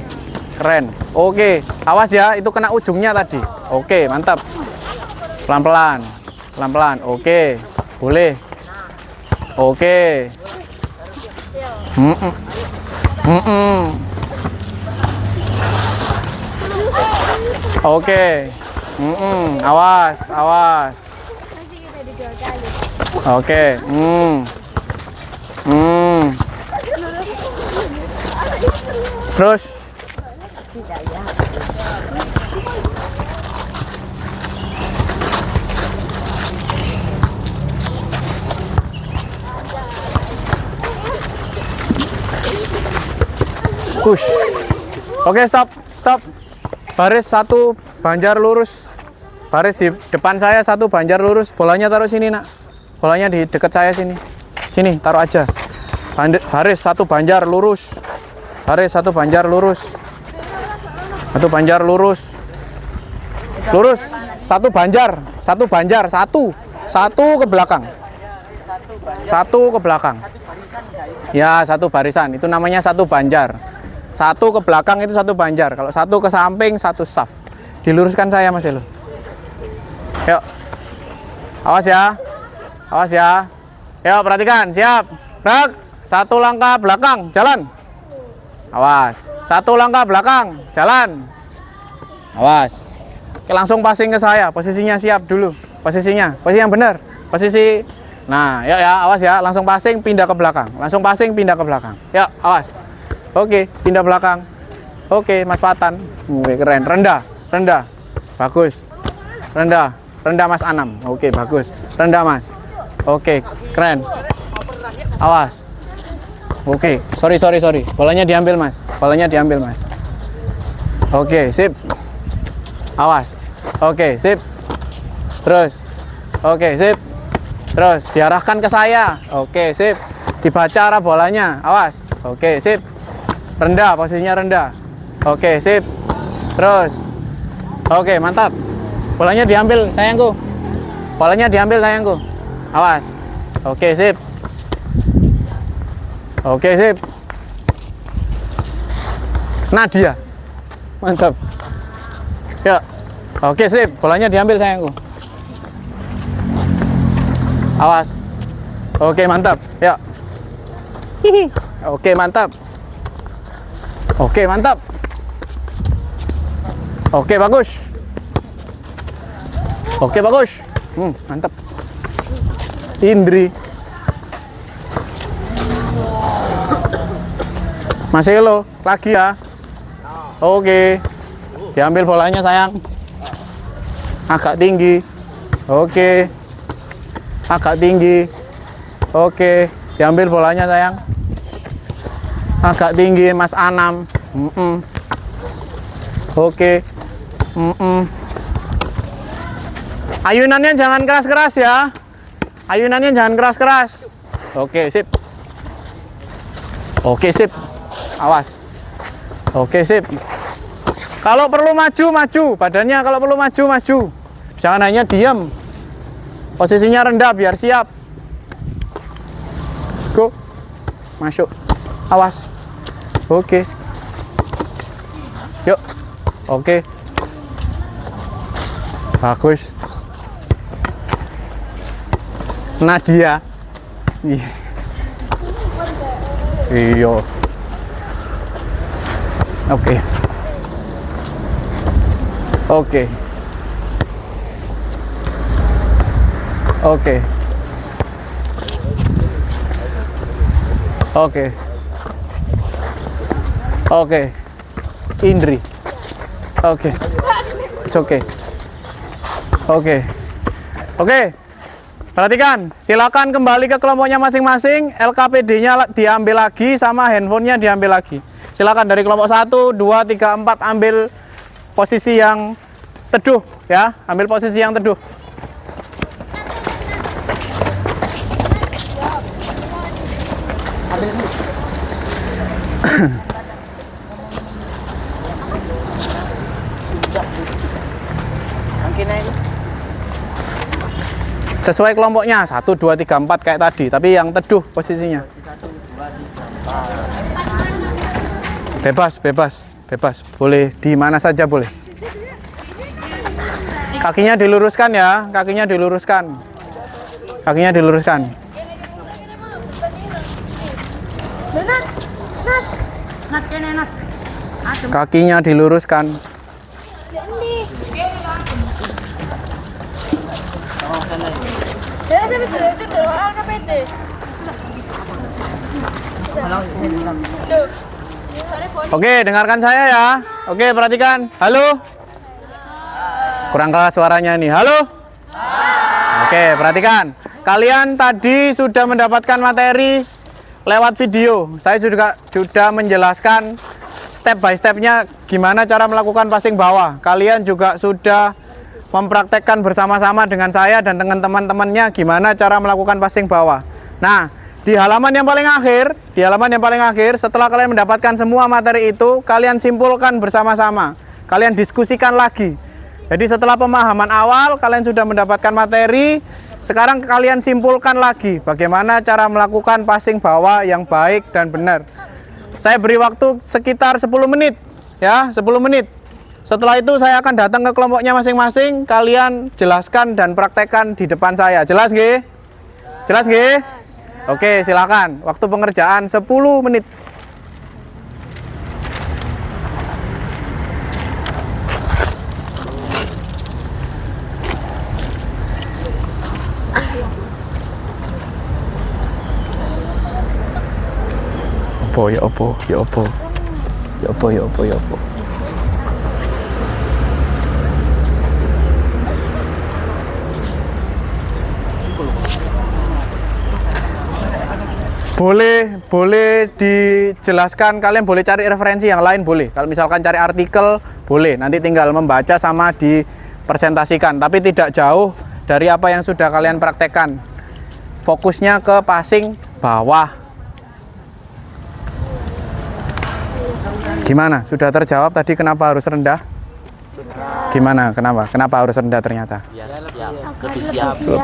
keren. Oke, awas ya, itu kena ujungnya tadi. Oke, mantap. Pelan-pelan. Oke, boleh. Oke. Oke. Awas. Oke. Terus. Push. Oke, stop. Baris satu, banjar lurus. Baris di depan saya satu, banjar lurus. Bolanya taruh sini, Nak. Bolanya di dekat saya sini. Sini, taruh aja. Baris satu, banjar lurus. Baris satu, banjar lurus. Satu banjar lurus. Lurus. Satu banjar. Satu ke belakang. Satu ke belakang. Ya, satu barisan. Itu namanya satu banjar. Satu ke belakang itu satu banjar. Kalau satu ke samping, satu saf. Diluruskan saya, Mas Elo. Yuk. Awas ya. Yuk, perhatikan. Siap. Gerak. Satu langkah belakang. Jalan. Awas. Satu langkah belakang. Jalan. Awas. Oke, langsung passing ke saya. Posisinya siap dulu. Posisi yang benar. Posisi. Nah, yuk ya. Awas ya. Langsung passing, pindah ke belakang. Yuk, awas. Oke, pindah belakang. Oke, Mas Patan. Keren. Rendah. Bagus. Rendah Mas Anam. Oke, bagus. Rendah Mas. Oke, keren. Awas. Oke, sorry. Bolanya diambil Mas. Oke, sip. Awas. Oke, sip. Terus. Oke, sip. Terus diarahkan ke saya. Oke, sip. Dibaca arah bolanya. Awas. Oke, sip. Rendah, posisinya rendah. Oke, sip. Terus. Oke, mantap. Bolanya diambil, sayangku. Awas. Oke, sip. Nadia. Mantap. Ya. Oke, sip. Bolanya diambil, sayangku. Awas. Oke, mantap. Ya. Oke, mantap. Oke, bagus. Mantap. Indri. Mas Elo, lagi ya. Oke. Diambil bolanya, sayang. Agak tinggi. Oke. Diambil bolanya, sayang. Agak tinggi, Mas Anam. Oke. Ayunannya jangan keras-keras ya. Oke, sip. Awas. Oke, sip. Kalau perlu maju. Badannya kalau perlu maju. Jangan hanya diam. Posisinya rendah biar siap. Go. Masuk. Awas. Oke. Yuk. Oke. Bagus. Nadia. Iya. Oke. Oke. Oke. Oke. Oke. Indri. Oke. It's okay. Oke. Oke. Perhatikan, silakan kembali ke kelompoknya masing-masing. LKPD-nya diambil lagi sama handphonenya diambil lagi. Silakan dari kelompok 1, 2, 3, 4 ambil posisi yang teduh ya. Ambil posisi yang teduh. Sesuai kelompoknya 1, 2, 3, 4 kayak tadi, tapi yang teduh posisinya. Bebas, bebas, bebas. Boleh di mana saja boleh. Kakinya diluruskan ya, kakinya diluruskan. Kakinya diluruskan. Kakinya diluruskan. Oke, dengarkan saya ya. Oke, perhatikan. Halo. Kurang keras suaranya nih. Halo. Oke, perhatikan. Kalian tadi sudah mendapatkan materi lewat video. Saya juga sudah menjelaskan step by stepnya gimana cara melakukan passing bawah. Kalian juga sudah mempraktekkan bersama-sama dengan saya dan dengan teman-temannya gimana cara melakukan passing bawah. Nah, di halaman yang paling akhir, setelah kalian mendapatkan semua materi itu, kalian simpulkan bersama-sama. Kalian diskusikan lagi. Jadi setelah pemahaman awal, kalian sudah mendapatkan materi, sekarang kalian simpulkan lagi bagaimana cara melakukan passing bawah yang baik dan benar. Saya beri waktu sekitar 10 menit, ya, 10 menit. Setelah itu saya akan datang ke kelompoknya masing-masing, kalian jelaskan dan praktekkan di depan saya. Jelas nggih? Jelas nggih? Oke, silakan. Waktu pengerjaan 10 menit. Ya opo. Boleh dijelaskan, kalian boleh cari referensi yang lain boleh. Kalau misalkan cari artikel boleh, nanti tinggal membaca sama dipresentasikan, tapi tidak jauh dari apa yang sudah kalian praktekkan. Fokusnya ke passing bawah. Gimana? Sudah terjawab tadi kenapa harus rendah? Gimana? Kenapa harus rendah ternyata?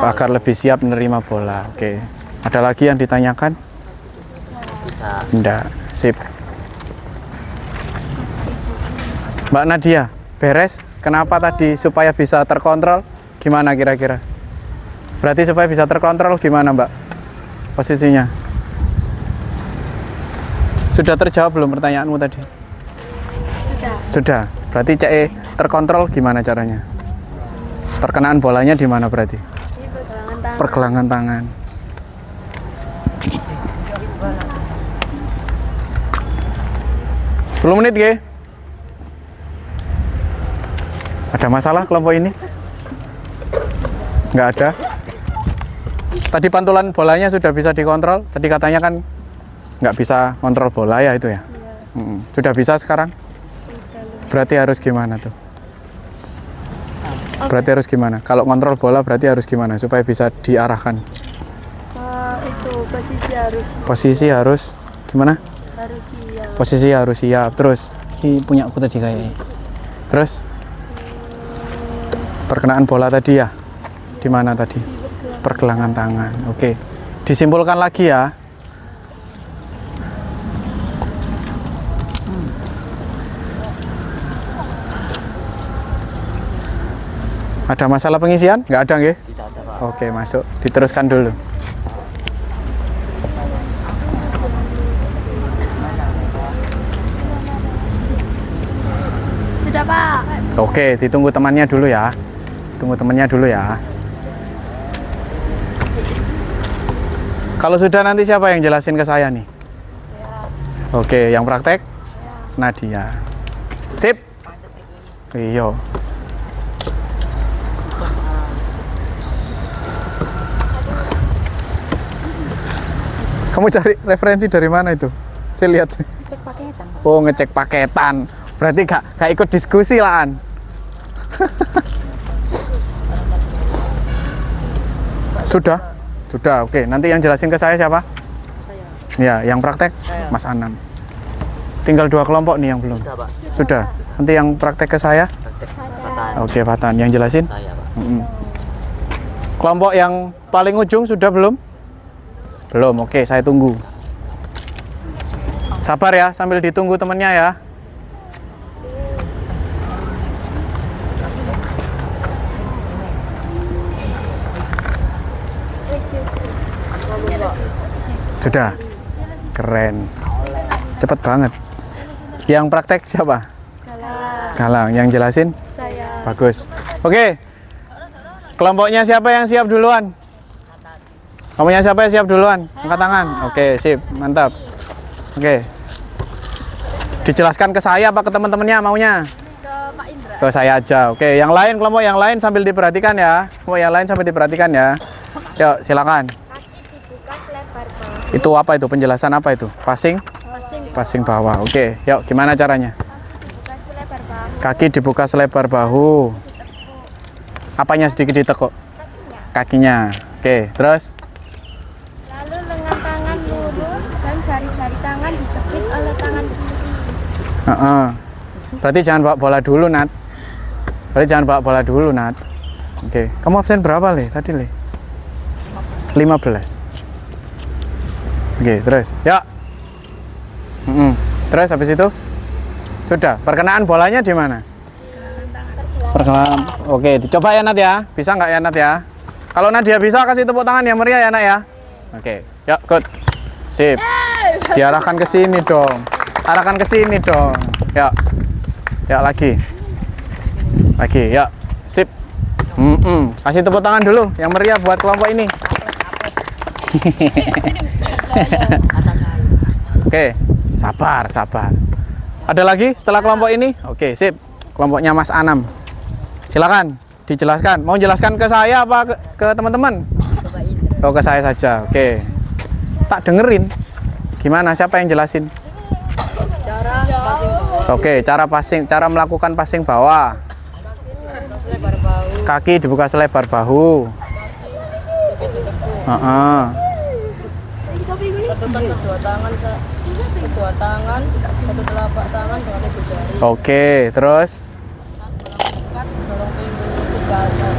Agar lebih siap menerima bola. Oke. Ada lagi yang ditanyakan? Enggak, sip. Mbak Nadia, beres? Kenapa tadi supaya bisa terkontrol? Gimana kira-kira? Berarti supaya bisa terkontrol gimana Mbak? Posisinya? Sudah terjawab belum pertanyaanmu tadi? Sudah. Berarti CE terkontrol gimana caranya? Perkenaan bolanya di mana berarti? Pergelangan tangan. Belum menit, Ge. Ada masalah kelompok ini? Nggak ada. Tadi pantulan bolanya sudah bisa dikontrol. Tadi katanya kan nggak bisa kontrol bola ya itu ya. Sudah bisa sekarang? Berarti harus gimana tuh? Berarti harus gimana? Kalau kontrol bola berarti harus gimana supaya bisa diarahkan? Itu Posisi harus gimana? harus siap. Posisi harus siap. Terus ini punya aku tadi kayaknya. Terus perkenaan bola tadi ya? Di mana tadi? Pergelangan tangan. Oke. Disimpulkan lagi ya. Ada masalah pengisian? Nggak ada nggih? Tidak ada, Pak. Oke, masuk. Diteruskan dulu. Oke, ditunggu temannya dulu ya. Tunggu temannya dulu ya. Kalau sudah nanti siapa yang jelasin ke saya nih? Oke, yang praktek? Nadia. Sip. Iya. Kamu cari referensi dari mana itu? Saya lihat. Cek paketan. Oh, ngecek paketan. Berarti gak ikut diskusi lah, An. Sudah. Oke, nanti yang jelasin ke saya siapa? Saya. Ya, yang praktek Mas Anam. Tinggal 2 kelompok nih yang belum. Sudah, Pak. Sudah. Nanti yang praktek ke saya? Patan. Oke, Fatan. Yang jelasin? Saya, Pak. Kelompok yang paling ujung sudah belum? Belum. Oke, saya tunggu. Sabar ya, sambil ditunggu temennya ya. Sudah. Keren. Cepet banget. Yang praktek siapa? Galang. Yang jelasin? Saya. Bagus. Oke. Kelompoknya siapa yang siap duluan? Kamunya siapa yang siap duluan? Angkat tangan. Oke, sip. Mantap. Oke. Dijelaskan ke saya apa ke teman-temannya maunya? Ke Pak Indra. Ke saya aja. Oke, yang lain, kelompok yang lain sambil diperhatikan ya. Kelompok yang lain sambil diperhatikan ya. Yuk, silakan. Kaki dibuka selebar bawah. Itu apa itu? Penjelasan apa itu? Passing? Passing bawah. Oke, yuk gimana caranya? Dibuka selebar bawah. Kaki dibuka selebar bahu. Apanya sedikit ditekuk? Kakinya. Oke, terus? Lalu lengan tangan lurus dan jari-jari tangan dijepit oleh tangan kiri. Berarti jangan bawa bola dulu, Nat. Oke, kamu absen berapa, Le? Tadi, Le? 15. Oke, terus. Yuk. Terus habis itu? Sudah. Perkenaan bolanya di mana? Perkenaan. Oke, dicoba ya, Nat ya. Bisa nggak ya, Nat ya? Kalau Nadia bisa, kasih tepuk tangan yang meriah ya, Nat ya. Oke, yuk, good. Sip. Diarahkan ke sini dong. Arahkan ke sini dong. Yuk. Yuk, lagi. Yuk. Sip. Kasih tepuk tangan dulu yang meriah buat kelompok ini. Oke, sabar. Ada lagi setelah kelompok ini? Oke, sip. Kelompoknya Mas Anam. Silakan dijelaskan. Mau jelaskan ke saya apa ke teman-teman? Oh, ke saya saja. Oke. Tak dengerin. Gimana? Siapa yang jelasin? Oke, cara melakukan passing bawah. Kaki dibuka selebar bahu. Kedua tangan, satu telapak tangan dengan ibu jari. Oke, terus? Dorong pinggul ke atas.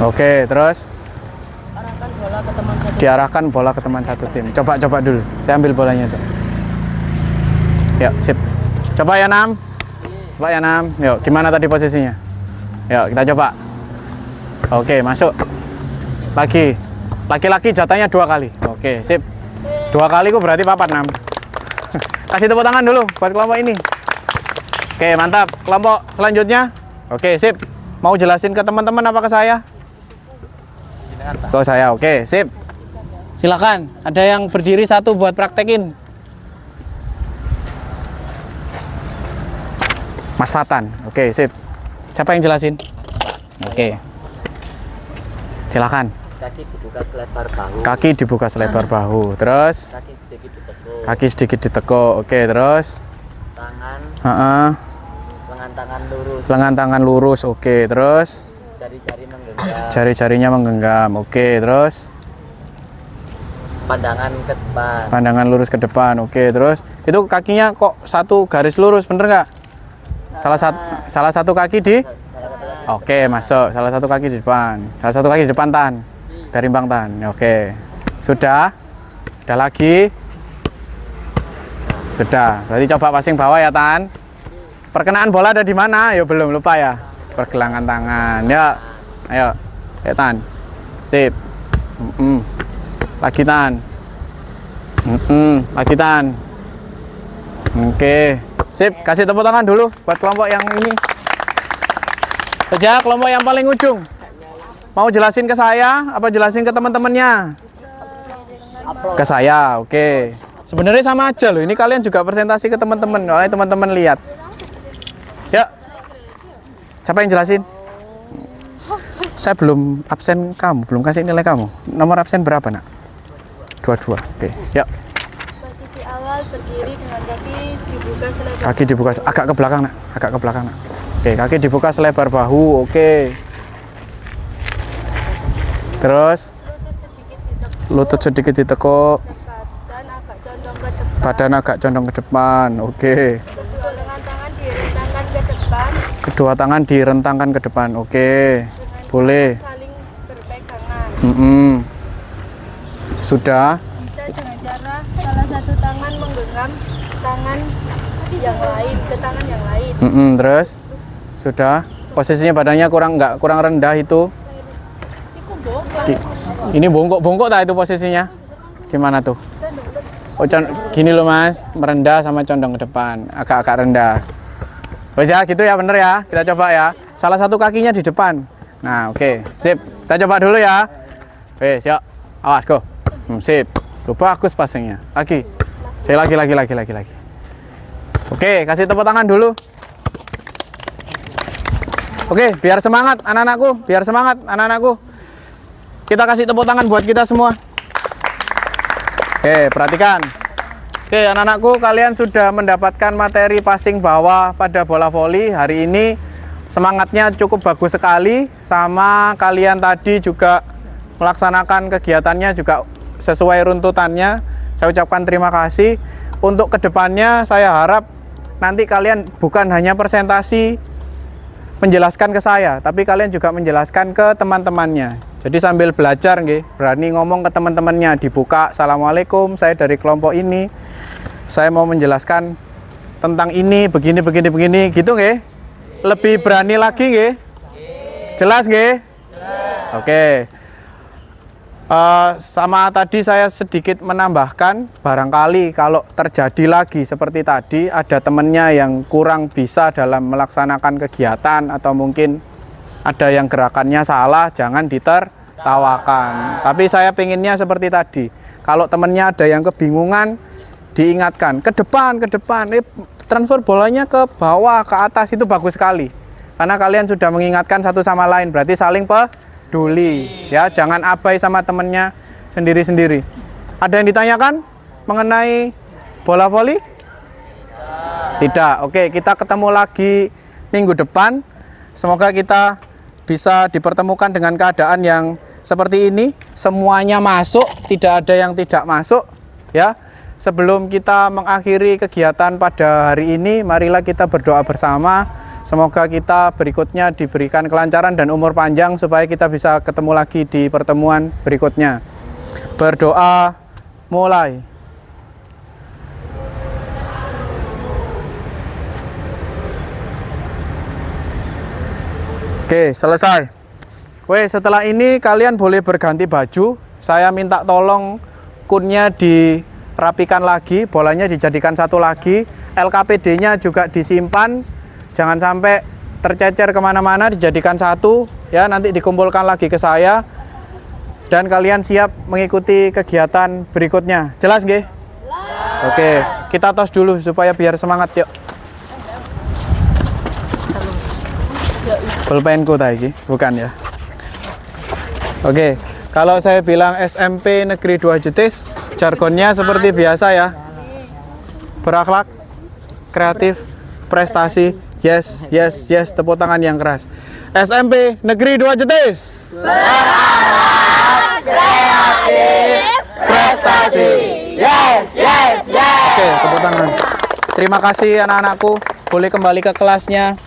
Oke, terus? Arahkan bola ke teman satu. Diarahkan bola ke teman satu tim. Coba dulu. Saya ambil bolanya tuh. Yuk, sip. Coba ya, Nam. Yuk, gimana tadi posisinya? Yuk, kita coba. Oke, masuk. Lagi. Laki-laki jatahnya 2 kali. Oke, sip. 2 kali kok berarti papat, Nam. Kasih tepuk tangan dulu buat kelompok ini. Oke, mantap. Kelompok selanjutnya. Oke, sip. Mau jelasin ke teman-teman apa ke saya? Ke saya. Oke, sip. Silakan. Ada yang berdiri satu buat praktekin. Mas Fatan. Oke, sip. Siapa yang jelasin? Oke. Silakan. Kaki dibuka selebar bahu. Kaki dibuka selebar bahu. Terus Kaki sedikit ditekuk. kaki sedikit ditekuk. Oke, terus Tangan, lengan tangan lurus. lengan tangan lurus. Oke, terus Jari-jari menggenggam. jari-jarinya menggenggam. Oke, terus Pandangan ke depan. pandangan lurus ke depan. Oke, terus itu kakinya kok satu garis lurus, bener nggak? Salah satu kaki di Oke, masuk. Salah satu kaki di depan. Salah satu kaki di depan, Tan. Berimbang, Tan. Oke. Sudah? Udah lagi? Sudah. Berarti coba passing bawah ya, Tan. Perkenaan bola ada di mana? Yo, belum lupa ya. Pergelangan tangan. Ya. Ayo. Ya, Tan. Sip. Lagi, Tan. Lagi, Tan. Oke. Sip, kasih tepuk tangan dulu buat kelompok yang ini. Kerja kelompok yang paling ujung. Mau jelasin ke saya apa jelasin ke teman-temannya? Ke saya, oke. Sebenarnya sama aja loh. Ini kalian juga presentasi ke teman-teman. Oleh teman-teman lihat. Yuk. Siapa yang jelasin? Saya belum absen kamu, belum kasih nilai kamu. Nomor absen berapa, Nak? 22. Oke, yuk. Posisi awal berdiri dengan kaki dibuka selebar. Kaki dibuka agak ke belakang, Nak. Agak ke belakang, Nak. Oke, kaki dibuka selebar bahu. Oke. Terus lutut sedikit ditekuk. Badan agak condong ke depan. Oke. Kedua tangan direntangkan ke depan. Oke. Boleh. Saling berpegangan. Sudah. Bisa dengan cara salah satu tangan menggenggam tangan yang lain ke tangan yang lain. Terus. Sudah. Posisinya badannya kurang rendah itu. Ini bongkok tak itu posisinya? Gimana tuh? Oh, gini loh Mas, merendah sama condong ke depan, agak-agak rendah. Wes ya, gitu ya, bener ya. Kita coba ya. Salah satu kakinya di depan. Nah, oke. Sip. Kita coba dulu ya. Wes, yuk. Awas, go. Sip. Tuh, bagus passingnya. Lagi. Saya lagi. Oke, kasih tepuk tangan dulu. Oke, biar semangat anak-anakku. Kita kasih tepuk tangan buat kita semua. Oke, perhatikan. Oke, anak-anakku, kalian sudah mendapatkan materi passing bawah pada bola voli. Hari ini semangatnya cukup bagus sekali. Sama kalian tadi juga melaksanakan kegiatannya juga sesuai runtutannya. Saya ucapkan terima kasih. Untuk kedepannya saya harap nanti kalian bukan hanya presentasi menjelaskan ke saya, tapi kalian juga menjelaskan ke teman-temannya. Jadi sambil belajar nggih, berani ngomong ke teman-temannya, dibuka, "Assalamualaikum, saya dari kelompok ini. Saya mau menjelaskan tentang ini, begini, gitu nggih? Lebih berani lagi nggih? Jelas nggih? Oke. Sama tadi saya sedikit menambahkan, barangkali kalau terjadi lagi seperti tadi, ada temennya yang kurang bisa dalam melaksanakan kegiatan atau mungkin ada yang gerakannya salah, jangan ditertawakan. Tapi saya pinginnya seperti tadi, kalau temennya ada yang kebingungan, diingatkan, ke depan, transfer bolanya ke bawah, ke atas, itu bagus sekali. Karena kalian sudah mengingatkan satu sama lain, berarti saling peduli, ya, jangan abai sama temennya sendiri-sendiri. Ada yang ditanyakan mengenai bola voli? Tidak. Oke, kita ketemu lagi minggu depan. Semoga kita bisa dipertemukan dengan keadaan yang seperti ini, semuanya masuk, tidak ada yang tidak masuk, ya. Sebelum kita mengakhiri kegiatan pada hari ini, marilah kita berdoa bersama. Semoga kita berikutnya diberikan kelancaran dan umur panjang supaya kita bisa ketemu lagi di pertemuan berikutnya. Berdoa mulai. Oke, selesai. Weh, setelah ini kalian boleh berganti baju. Saya minta tolong kunnya dirapikan lagi, bolanya dijadikan satu lagi, LKPD-nya juga disimpan. Jangan sampai tercecer kemana-mana, dijadikan satu, ya, nanti dikumpulkan lagi ke saya. Dan kalian siap mengikuti kegiatan berikutnya. Jelas nggih? Oke, kita tos dulu supaya biar semangat, yuk. Pulpenku tadi, bukan ya? Oke, kalau saya bilang SMP Negeri 2 Jetis, jargonnya seperti biasa ya. Berakhlak, kreatif, prestasi, yes, tepuk tangan yang keras. SMP Negeri 2 Jetis. Berakhlak, kreatif, prestasi. Yes. Oke, tepuk tangan. Terima kasih anak-anakku. Boleh kembali ke kelasnya.